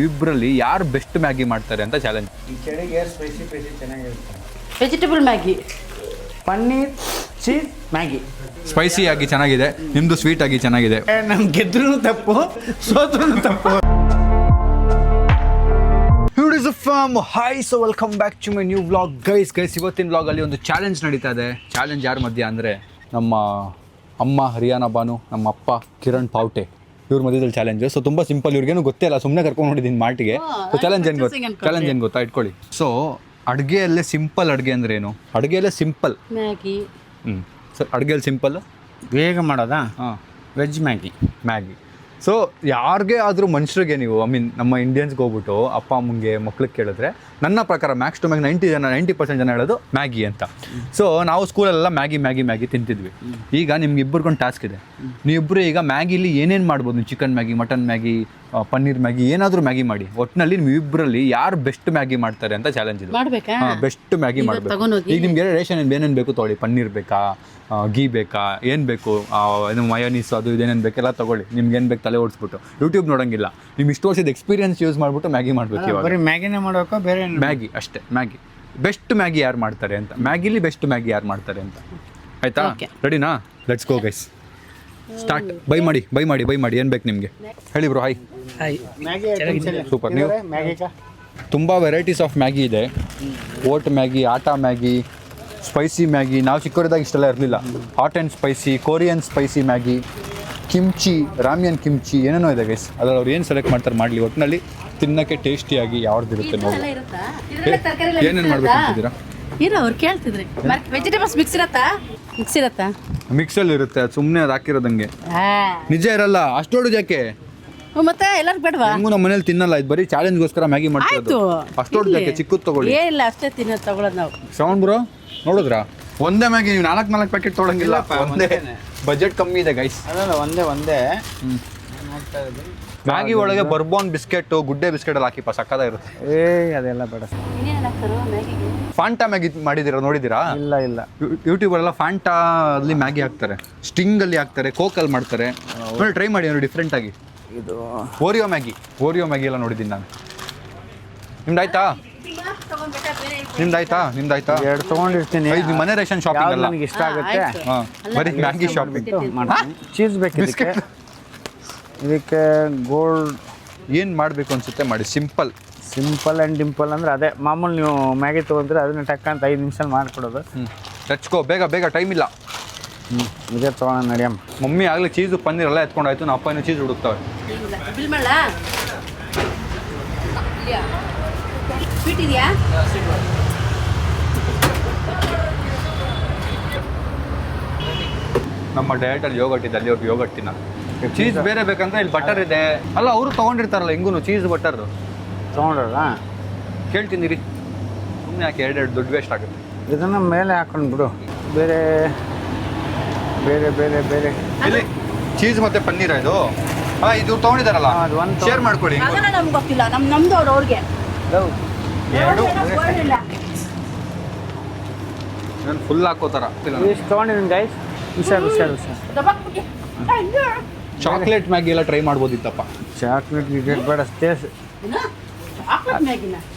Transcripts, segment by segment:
ಇಬ್ಬರಲ್ಲಿ ಯಾರು best Maggi ಮಾಡ್ತಾರೆ ಅಂತ ಚಾಲೆಂಜ್. ಈ ಚಳಿಗೆ ಸ್ಪೈಸಿ ಚೆನ್ನಾಗಿರುತ್ತೆ. Vegetable Maggi, paneer cheese Maggi spicy ಆಗಿ ಚೆನ್ನಾಗಿದೆ, ನಿಮ್ಮದು ಸ್ವೀಟ್ ಆಗಿ ಚೆನ್ನಾಗಿದೆ. ನಮ್ಗೆ ಗೆದ್ರೂ ತಪ್ಪು, ಸೋತ್ರೂ ತಪ್ಪು. Hi, so welcome back to my new vlog. Guys ಇವತ್ತಿನ ವ್ಲಾಗಲ್ಲಿ ಒಂದು ಚಾಲೆಂಜ್ ನಡೀತಾ ಇದೆ. ಚಾಲೆಂಜ್ ಯಾರ ಮಧ್ಯೆ ಅಂದರೆ ನಮ್ಮ ಅಮ್ಮ ಹರಿಯಾನಾ ಬಾನು, ನಮ್ಮ ಅಪ್ಪ ಕಿರಣ್ ಪಾವ್ಟೆ, ಇವ್ರ ಮಧ್ಯದಲ್ಲಿ ಚಾಲೆಂಜು. ಸೊ ತುಂಬ ಸಿಂಪಲ್, ಇವ್ರಿಗೇನು ಗೊತ್ತೇ ಇಲ್ಲ, ಸುಮ್ಮನೆ ಕರ್ಕೊಂಡು ನೋಡಿದ್ದೀನಿ ಮಾರ್ಟಿಗೆ. ಸೊ ಚಾಲೆಂಜ್ ಏನು ಗೊತ್ತಾ ಇಟ್ಕೊಳ್ಳಿ. ಸೊ ಅಡುಗೆಯಲ್ಲೇ ಸಿಂಪಲ್ ಅಡುಗೆ ಅಂದರೆ ಏನು? ಅಡುಗೆಯಲ್ಲೇ ಸಿಂಪಲ್ ಮ್ಯಾಗಿ. ಸರ್ ಅಡುಗೆಯಲ್ಲಿ ಸಿಂಪಲ್ ಬೇಗ ಮಾಡೋದಾ? ಹಾಂ, ವೆಜ್ ಮ್ಯಾಗಿ. ಸೊ ಯಾರಿಗೆ ಆದರೂ ಮನುಷ್ಯರಿಗೆ ನೀವು ನಮ್ಮ ಇಂಡಿಯನ್ಸ್ಗೆ ಹೋಗ್ಬಿಟ್ಟು ಅಪ್ಪ ಅಮ್ಮಂಗೆ ಮಕ್ಳಿಗೆ ಕೇಳಿದ್ರೆ ನನ್ನ ಪ್ರಕಾರ ಮ್ಯಾಕ್ಸ್ ಟು ಮ್ಯಾಕ್ಸ್ 90% ಜನ ಹೇಳೋದು ಮ್ಯಾಗಿ ಅಂತ. ಸೊ ನಾವು ಸ್ಕೂಲಲ್ಲೆಲ್ಲ ಮ್ಯಾಗಿ ತಿಂತಿದ್ವಿ. ಈಗ ನಿಮ್ಗೆ ಇಬ್ಬರಿಗೊಂದು ಟಾಸ್ಕ್ ಇದೆ. ನೀವಿಬ್ಬರು ಈಗ ಮ್ಯಾಗಿಲಿ ಏನೇನು ಮಾಡ್ಬೋದು, ನೀವು chicken Maggi, mutton Maggi, paneer Maggi, ಏನಾದರೂ ಮ್ಯಾಗಿ ಮಾಡಿ. ಒಟ್ಟಿನಲ್ಲಿ ನೀವಿಬ್ಬರಲ್ಲಿ ಯಾರು ಬೆಸ್ಟ್ ಮ್ಯಾಗಿ ಮಾಡ್ತಾರೆ ಅಂತ ಚಾಲೆಂಜ್ ಇದೆ. ಹಾಂ, ಬೆಸ್ಟ್ ಮ್ಯಾಗಿ ಮಾಡಬೇಕು. ಈಗ ನಿಮ್ಗೆ ರೇಷನ್ ಏನೇನು ಬೇಕು ತೊಗೊಳ್ಳಿ. ಪನ್ನೀರ್ ಬೇಕಾ, ಗೀ ಬೇಕಾ, ಏನು ಬೇಕು, ಮಯೋನೀಸ್, ಅದು ಇದೇನೇನು ಬೇಕೆಲ್ಲ ತೊಗೊಳ್ಳಿ. ನಿಮ್ಗೆ ಏನು ಬೇಕು ತಲೆ ಓಡಿಸ್ಬಿಟ್ಟು ಯೂಟ್ಯೂಬ್ ನೋಡೋಂಗಿಲ್ಲ. ನೀವು ಇಷ್ಟು ವರ್ಷದ ಎಕ್ಸ್ಪೀರಿಯನ್ಸ್ ಯೂಸ್ ಮಾಡಿಬಿಟ್ಟು ಮ್ಯಾಗಿ ಮಾಡಬೇಕು. ಇವಾಗ ಬರೀ ಮ್ಯಾಗಿನೇ ಮಾಡಬೇಕು, ಬೇರೆ ಮ್ಯಾಗಿ ಅಷ್ಟೇ. ಬೆಸ್ಟ್ ಮ್ಯಾಗಿ ಯಾರು ಮಾಡ್ತಾರೆ ಅಂತ, ಮ್ಯಾಗಿಲಿ ಬೆಸ್ಟ್ ಮ್ಯಾಗಿ ಯಾರು ಮಾಡ್ತಾರೆ ಅಂತ. ಆಯಿತಾ? ರೆಡಿನಾ? Let's go guys, start. By ಮಾಡಿ ಏನು ಬೇಕು ನಿಮಗೆ ಹೇಳಿ ಬ್ರೋ. ಹಾಯ್. ಸೂಪರ್. ನೀವು ತುಂಬ ವೆರೈಟೀಸ್ ಆಫ್ ಮ್ಯಾಗಿ ಇದೆ. Oat Maggi, atta Maggi, spicy Maggi. ನಾವು ಚಿಕ್ಕವರಿದ್ದಾಗ ಇಷ್ಟೆಲ್ಲ ಇರಲಿಲ್ಲ. Hot and spicy, Korean spicy Maggi, kimchi, ramyeon kimchi, ಏನೇನೋ ಇದೆ ಗೈಸ್. ಅದ್ರಲ್ಲಿ ಅವ್ರು ಏನು ಸೆಲೆಕ್ಟ್ ಮಾಡ್ತಾರೆ ಮಾಡಲಿ, ಒಟ್ಟಿನಲ್ಲಿ ತಿನ್ನೋಕ್ಕೆ ಟೇಸ್ಟಿಯಾಗಿ ಯಾವ್ದಿರುತ್ತೆ ನೋಡಿ. ಏನೇನು ಮಾಡ್ಬೇಕು ಅಂತಿದ್ದೀರಾ? ಅವ್ರು ಕೇಳ್ತಿದ್ರಿ. ವೆಜಿಟೇಬಲ್ಸ್ ಮಿಕ್ಸ್ ಇರತ್ತಾ? ಮಿಕ್ಸಲ್ಲಿ ಇರುತ್ತೆ, ಸುಮ್ಮನೆ ಅದು ಹಾಕಿರೋದಂಗೆ ನಿಜ ಇರಲ್ಲ. ಅಷ್ಟೊಡು ಯಾಕೆ ಮತ್ತೆ ಎಲ್ಲರೂ ಬೇಡವಾ? ನಮ್ಮ ಮನೇಲಿ ತಿನ್ನಲ್ಲ, ಇದು ಬರೀ ಚಾಲೆಂಜ್ಗೋಸ್ಕರ ಮ್ಯಾಗಿ ಮಾಡ್ತಿರೋದು. ಅಷ್ಟೊಡು ಯಾಕೆ? ಚಿಕ್ಕದು ತಗೊಳ್ಳಿ. ಏನಿಲ್ಲ, ಅಷ್ಟೇ ತಿನ್ನೋದು ತಗೊಳ್ಳೋದು ನಾವು. ಶ್ರವಣ್ ಬ್ರೋ ನೋಡಿದ್ರಾ? ಒಂದೇ ಮ್ಯಾಗಿ ನೀವು 4 ಪ್ಯಾಕೆಟ್ ತೊಗೊಳಂಗಿಲ್ಲ. ಒಂದೇ ಬಜೆಟ್ ಕಮ್ಮಿ ಇದೆ ಗೈಸ್. ಅದಲ್ಲ, ಒಂದೇ ಮ್ಯಾಗಿ ಒಳಗೆ ಬರ್ಬೋನ್ ಬಿಸ್ಕೆಟ್, ಗುಡ್ಡೆ ಬಿಸ್ಕೆಟ್ ಎಲ್ಲ ಹಾಕಿಪ್ಪ, ಸಕ್ಕದಾಗಿರುತ್ತೆ. ಅದೆಲ್ಲ ಬೇಡ. ಫಾಂಟಾ ಮ್ಯಾಗಿ ಮಾಡಿದ್ದೀರಾ, ನೋಡಿದ್ದೀರಾ? ಇಲ್ಲ. ಯೂಟ್ಯೂಬಲ್ಲೆಲ್ಲ ಫಾಂಟಾ ಅಲ್ಲಿ ಮ್ಯಾಗಿ ಹಾಕ್ತಾರೆ, ಸ್ಟಿಂಗಲ್ಲಿ ಹಾಕ್ತಾರೆ, ಕೋಕಲ್ಲಿ ಮಾಡ್ತಾರೆ. ನೋಡಿ, ಟ್ರೈ ಮಾಡಿ ನೋಡಿ ಡಿಫ್ರೆಂಟ್ ಆಗಿ. ಇದು ಓರಿಯೋ ಮ್ಯಾಗಿ ಎಲ್ಲ ನೋಡಿದ್ದೀನಿ ನಾನು. ನಿಮ್ದಾಯ್ತಾ? ಎರಡು ತೊಗೊಂಡಿರ್ತೀನಿ. ಇದು ಮನೆ ರೇಷನ್ ಶಾಪಿಂಗ್ ಅಲ್ಲ, ನನಗೆ ಇಷ್ಟ ಆಗುತ್ತೆ. ಹಾಂ, ಬರೀ ಮ್ಯಾಗಿ ಶಾಪಿಂಗ್. ಚೀಸ್ ಬೇಕು ಇದಕ್ಕೆ. ಗೋಲ್ಡ್ ಏನು ಮಾಡಬೇಕು ಅನ್ಸುತ್ತೆ ಮಾಡಿ. ಸಿಂಪಲ್ ಆ್ಯಂಡ್ ಡಿಂಪಲ್ ಅಂದರೆ ಅದೇ ಮಾಮೂಲಿ. ನೀವು ಮ್ಯಾಗಿ ತೊಗೊಂಡ್ರೆ ಅದನ್ನ ಟಕ್ಕಂತ 5 ನಿಮಿಷ ಮಾಡಿಕೊಡೋದು. ಟಚ್ಕೋ, ಬೇಗ ಟೈಮ್ ಇಲ್ಲ. ಇದೇ ತೊಗೊಳ ನಡಿಯಮ್ಮ. ಮಮ್ಮಿ ಆಗಲೇ ಚೀಸು ಪನ್ನೀರ್ ಎಲ್ಲ ಎತ್ಕೊಂಡಾಯ್ತು, ನಮ್ಮ ಅಪ್ಪ ಇನ್ನೂ ಚೀಸ್ ಹುಡುಕ್ತಾವೆ. ನಮ್ಮ ಡಯಟಲ್ಲಿ ಯೋಗಟ್ ಇದೆ, ಅಲ್ಲಿ ಅವ್ರಿಗೆ ಯೋಗಟ್ ತಿನ್ನ. ಚೀಸ್ ಬೇರೆ ಬೇಕಂತ ಇಲ್ಲಿ ಬಟರ್ ಇದೆ ಅಲ್ಲ, ಅವರು ತೊಗೊಂಡಿರ್ತಾರಲ್ಲ ಹಿಂಗೂ ಚೀಸ್ ಬಟರ್ ತೊಗೊಂಡ್ರಲ್ಲ. ಕೇಳ್ತಿದ್ದೀರಿ ಸುಮ್ಮನೆ ಯಾಕೆ? ಎರಡು ದುಡ್ಡು ವೇಸ್ಟ್ ಆಗುತ್ತೆ. ಇದನ್ನು ಮೇಲೆ ಹಾಕೊಂಡು ಬಿಡು. ಬೇರೆ ಇಲ್ಲಿ ಚೀಸ್ ಮತ್ತೆ ಪನ್ನೀರ್ ಇದು. ಇದು ತೊಗೊಂಡಿದ್ದಾರಲ್ಲ, ಅದು ಒಂದು ಶೇರ್ ಮಾಡ್ಕೊಳ್ಳಿ. ನಮ್ಗೆ ಗೊತ್ತಿಲ್ಲ, ನಮ್ದು ಅವ್ರಿಗೆ ಎರಡು ಫುಲ್ ಹಾಕೋತಾರ. ಇಷ್ಟು ತೊಗೊಂಡಿದ್ದೀನಿ ಗೈಸ್. ಹುಷಾರು. ಚಾಕ್ಲೇಟ್ ಮ್ಯಾಗಿ ಎಲ್ಲ ಟ್ರೈ ಮಾಡ್ಬೋದಿತ್ತಪ್ಪ. ಚಾಕ್ಲೇಟ್ ಗಿಟ್ ಬೇಡ,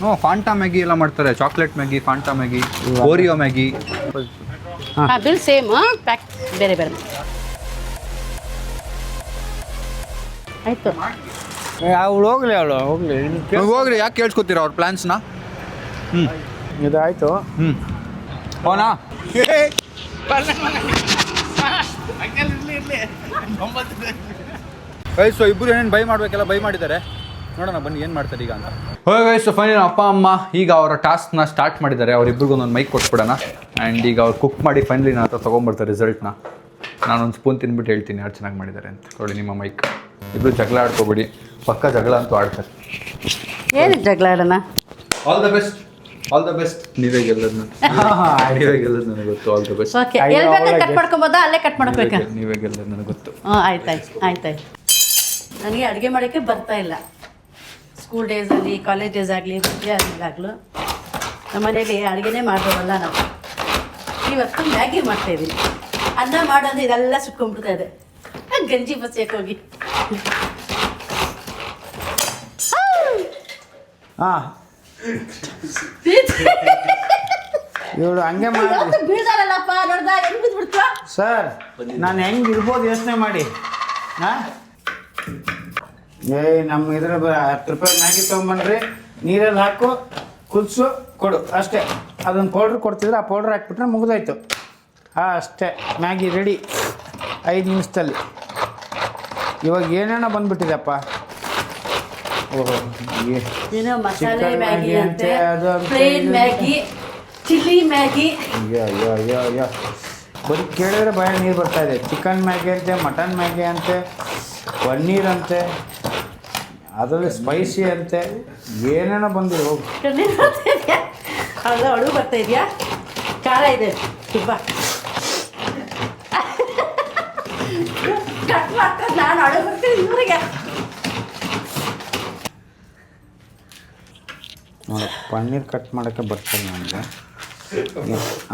ಹ್ಞೂ, ಫಾಂಟಾ ಮ್ಯಾಗಿ ಎಲ್ಲ ಮಾಡ್ತಾರೆ. Chocolate Maggi, Fanta Maggi, Oreo Maggi. Bill same, pack ಬೇರೆ. ಆಯ್ತು, ಅವಳು ಹೋಗ್ಲಿ. ಹೋಗ್ರಿ, ಯಾಕೆ ಕೇಳಿಸ್ಕೊತೀರ ಅವ್ರ ಪ್ಲಾನ್ಸ್ನ? ಇದಾಯ್ತು. ಅವನಾ ಸೊ ಇಬ್ಬರು ಏನೇನು ಬೈ ಮಾಡಬೇಕೆಲ್ಲ ಬೈ ಮಾಡಿದ್ದಾರೆ. ನೋಡೋಣ ಬನ್ನಿ ಏನು ಮಾಡ್ತಾರೆ ಈಗ ಅಂತ. ಸೊ ಫೈನಲ್ ಅಪ್ಪ ಅಮ್ಮ ಈಗ ಅವರ ಟಾಸ್ಕ್ನ ಸ್ಟಾರ್ಟ್ ಮಾಡಿದ್ದಾರೆ. ಅವರಿಬ್ಬರಿಗೂ ಒಂದು ಮೈಕ್ ಕೊಟ್ಬಿಡೋಣ. ಆ್ಯಂಡ್ ಈಗ ಅವ್ರು ಕುಕ್ ಮಾಡಿ ಫೈನಲಿ ನನ್ನ ಹತ್ರ ತೊಗೊಂಬರ್ತಾರೆ ರಿಸಲ್ಟ್ನ. ನಾನೊಂದು ಸ್ಪೂನ್ ತಿಂದ್ಬಿಟ್ಟು ಹೇಳ್ತೀನಿ ಯಾರು ಚೆನ್ನಾಗಿ ಮಾಡಿದ್ದಾರೆ ಅಂತ. ನೋಡಿ ನಿಮ್ಮ ಮೈಕ್. ಇಬ್ಬರು ಜಗಳ ಆಡ್ಕೋಬಿಡಿ, ಪಕ್ಕ ಜಗಳ ಅಂತೂ ಆಡ್ತಾರೆ. ಏನು ಜಗಳ ಆಡೋಣ? All the best. ನೀವೇ ಗೆಲ್ಲೋದು ನನಗೆ ಗೊತ್ತು. All the best. ಓಕೆ, ಎಲ್ಲಿ ಬೇಕಾದ್ರೆ ಕಟ್ ಮಾಡ್ಕೊಬೋದಾ? ಅಲ್ಲೇ ಕಟ್ ಮಾಡ್ಕೋಬೇಕಾ? ನೀವೇ ಗೆಲ್ಲೋದು ನನಗೆ ಗೊತ್ತು. ಆಯ್ತಾಯ್ತು. ನನಗೆ ಅಡುಗೆ ಮಾಡೋಕ್ಕೆ ಬರ್ತಾ ಇಲ್ಲ. ಸ್ಕೂಲ್ ಡೇಸಲ್ಲಿ, ಕಾಲೇಜ್ ಡೇಸ್ ಆಗಲಿ, ಮದುವೆ ಆದಾಗಲೂ ನಮ್ಮ ಮನೇಲಿ ಅಡುಗೆನೇ ಮಾಡೋವಲ್ಲ ನಾವು. ಇವತ್ತು ಮ್ಯಾಗಿ ಮಾಡ್ತಾಯಿದ್ದೀನಿ. ಅನ್ನ ಮಾಡೋದು ಇದೆಲ್ಲ ಸುಟ್ಕೊಂಡ್ಬಿಡ್ತಾ ಇದೆ. ಗಂಜಿ ಬಸಿಯಕ್ಕೆ ಹೋಗಿ ಹಾಂ ಇವಳು ಹಂಗೆ ಮಾಡಿ ಬೀಳ್ದಾರಲ್ಲಪ್ಪ ನೋಡ್ದ ಹೆಂಗ್ ಬಿದ್ಬಿಡ್ತು ಸರ್ ನಾನು ಹೆಂಗೆ ಇರ್ಬೋದು ಯೋಚನೆ ಮಾಡಿ ಹಾಂ ನಮ್ಮ ಇದ್ರ 10 ರೂಪಾಯಿ ಮ್ಯಾಗಿ ತೊಗೊಂಬನ್ರಿ ನೀರಲ್ಲಿ ಹಾಕು ಕುದಿಸು ಕೊಡು ಅಷ್ಟೇ. ಅದೊಂದು ಪೌಡ್ರ್ ಕೊಡ್ತಿದ್ರೆ ಆ ಪೌಡ್ರ್ ಹಾಕ್ಬಿಟ್ರೆ ಮುಗಿದೋಯ್ತು. ಅಷ್ಟೇ ಮ್ಯಾಗಿ ರೆಡಿ 5 ನಿಮಿಷದಲ್ಲಿ. ಇವಾಗ ಏನೇನೋ ಬಂದ್ಬಿಟ್ಟಿದೆಪ್ಪ. ಓಹೋ ಏನೋ ಮಸಾಲೆ ಮ್ಯಾಗಿ ಅಂತೆ, ಅದು ಪ್ಲೇನ್ ಮ್ಯಾಗಿ, ಚಿಲ್ಲಿ ಮ್ಯಾಗಿ. ಅಯ್ಯೋ ಬರೀ ಕೇಳಿದ್ರೆ ಭಯ ನೀರು ಬರ್ತಾ ಇದೆ. ಚಿಕನ್ ಮ್ಯಾಗಿ ಅಂತೆ, ಮಟನ್ ಮ್ಯಾಗಿ ಅಂತೆ, ಪನ್ನೀರ್ ಅಂತೆ, ಅದರಲ್ಲಿ ಸ್ಪೈಸಿ ಅಂತೆ, ಏನೇನೋ ಬಂದಿದೆ. ಹೋಗು ಹೌದಾ, ಅಡುಗೆ ಬರ್ತಾ ಇದೆಯಾ? ಖಾರ ಇದೆ ತುಂಬ. ಕಟ್ ಮಾಡ್ತಾರೆ, ನಾನು ಅಡುಗೆ ಬರ್ತೀನಿ ಇವರಿಗೆ. ನೋಡಿ ಪನ್ನೀರ್ ಕಟ್ ಮಾಡೋಕ್ಕೆ ಬರ್ತಾರೆ ನನಗೆ.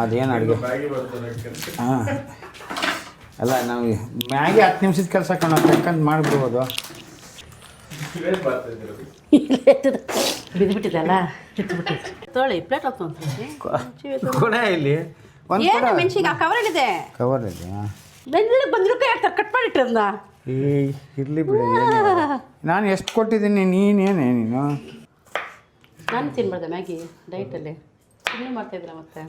ಅದೇನು ಅಡುಗೆ ಹಾಂ ಅಲ್ಲ, ನಾವು ಮ್ಯಾಗಿ 10 ನಿಮಿಷದ ಕೆಲಸ ಕಣ್ಕಂತ ಮಾಡಿಬಿಡ್ಬೋದು. ಬಿದ್ದುಬಿಟ್ಟಿದಲ್ಲ, ಕಿತ್ಬಿಟ್ಟಿದೆ. ತೊಳಿ ಪ್ಲೇಟ್ ಹಾಕ್ಕೊಂತೀನಿ ಕೂಡ ಇಲ್ಲಿ ಒಂದು ಏನು ಮೆಣಸಿಗೆ ಕವರಲ್ಲಿದೆ. ಕವರಲ್ಲಿ ಬೆಂದಿಗೆ ಬಂದಿರೋಕೆ ಯಾಕೆ ಕಟ್ ಮಾಡಿಟ್ಟಿರೋದನ್ನ? ಇರಲಿ ಬಿಡಿ. ನಾನು ಎಷ್ಟು ಕೊಟ್ಟಿದ್ದೀನಿ, ನೀನೇನೇ ನೀನು? ನಾನು ತಿನ್ಬಾರ್ದೆ ಮ್ಯಾಗಿ ಡೈಟಲ್ಲಿ? ಇನ್ನೂ ಮಾಡ್ತಾಯಿದ್ದೀರ ಮತ್ತೆ?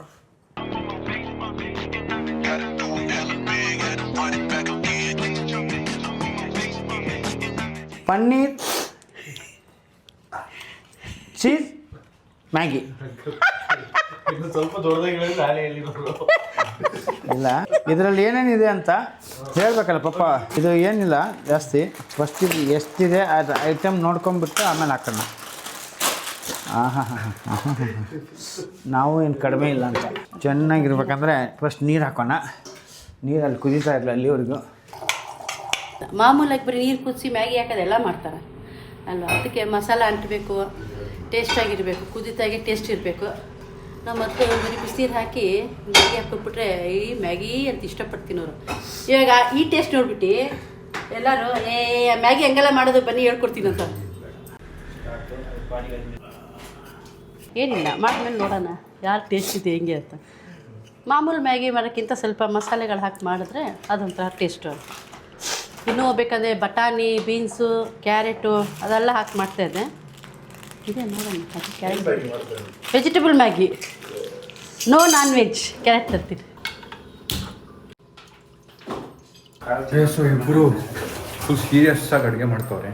ಪನ್ನೀರ್ ಚೀಸ್ ಮ್ಯಾಗಿ ಸ್ವಲ್ಪ ದೊಡ್ಡದಾಗಿ ಇಲ್ಲ, ಇದರಲ್ಲಿ ಏನೇನಿದೆ ಅಂತ ಹೇಳ್ಬೇಕಲ್ಲ ಪಾಪ. ಇದು ಏನಿಲ್ಲ ಜಾಸ್ತಿ. ಫಸ್ಟ್ ಇದು ಎಷ್ಟಿದೆ ಅದು ಐಟಮ್ ನೋಡ್ಕೊಂಬಿಟ್ಟು ಆಮೇಲೆ ಹಾಕೋಣ. ನಾವು ಏನು ಕಡಿಮೆ ಇಲ್ಲ ಅಂತ. ಚೆನ್ನಾಗಿರ್ಬೇಕಂದ್ರೆ ಫಸ್ಟ್ ನೀರು ಹಾಕೋಣ. ನೀರಲ್ಲಿ ಕುದೀತಾ ಇರಲಿ ಅಲ್ಲಿವರೆಗೂ. ಮಾಮೂಲಾಗಿ ಬರೀ ನೀರು ಕುದಿಸಿ ಮ್ಯಾಗಿ ಹಾಕೋದೆಲ್ಲ ಮಾಡ್ತಾರೆ ಅಲ್ವಾ? ಅದಕ್ಕೆ ಮಸಾಲ ಅಂಟಬೇಕು, ಟೇಸ್ಟಾಗಿರಬೇಕು, ಕುದಿತಾಗೆ ಟೇಸ್ಟ್ ಇರಬೇಕು. ನಾವು ಮತ್ತೆ ಬರೀ ಬಿಸಿನೀರು ಹಾಕಿ ಮ್ಯಾಗಿ ಹಾಕ್ಬಿಟ್ರೆ ಈ ಮ್ಯಾಗಿ ಅಂತ ಇಷ್ಟಪಟ್ಟು ತಿನ್ನೋರು. ಇವಾಗ ಈ ಟೇಸ್ಟ್ ನೋಡ್ಬಿಟ್ಟು ಎಲ್ಲರೂ ಮ್ಯಾಗಿ ಹಂಗೆಲ್ಲ ಮಾಡೋದು ಬನ್ನಿ ಹೇಳ್ಕೊಡ್ತೀನಿ ಅಂತ. ಏನಿಲ್ಲ, ಮಾಡಿದ್ಮೇಲೆ ನೋಡೋಣ ಯಾರು ಟೇಸ್ಟ್ ಇದೆ ಹೆಂಗೆ ಅಂತ. ಮಾಮೂಲು ಮ್ಯಾಗಿ ಮಾಡೋಕ್ಕಿಂತ ಸ್ವಲ್ಪ ಮಸಾಲೆಗಳು ಹಾಕಿ ಮಾಡಿದ್ರೆ ಅದೊಂಥರ ಟೇಸ್ಟು. ಇನ್ನೂ ಬೇಕಂದರೆ ಬಟಾಣಿ, ಬೀನ್ಸು, ಕ್ಯಾರೆಟು ಅದೆಲ್ಲ ಹಾಕಿ ಮಾಡ್ತಾಯಿದ್ದೆ. ಇದೆ ನೋಡೋಣ, ಅದು carrot vegetable Maggi, no non veg. Carrot ತರ್ತೀನಿ. ಸೊ ಇಬ್ಬರು ಫುಲ್ ಸೀರಿಯಸ್ ಆಗಿ ಅಡುಗೆ ಮಾಡ್ತವ್ರೆ.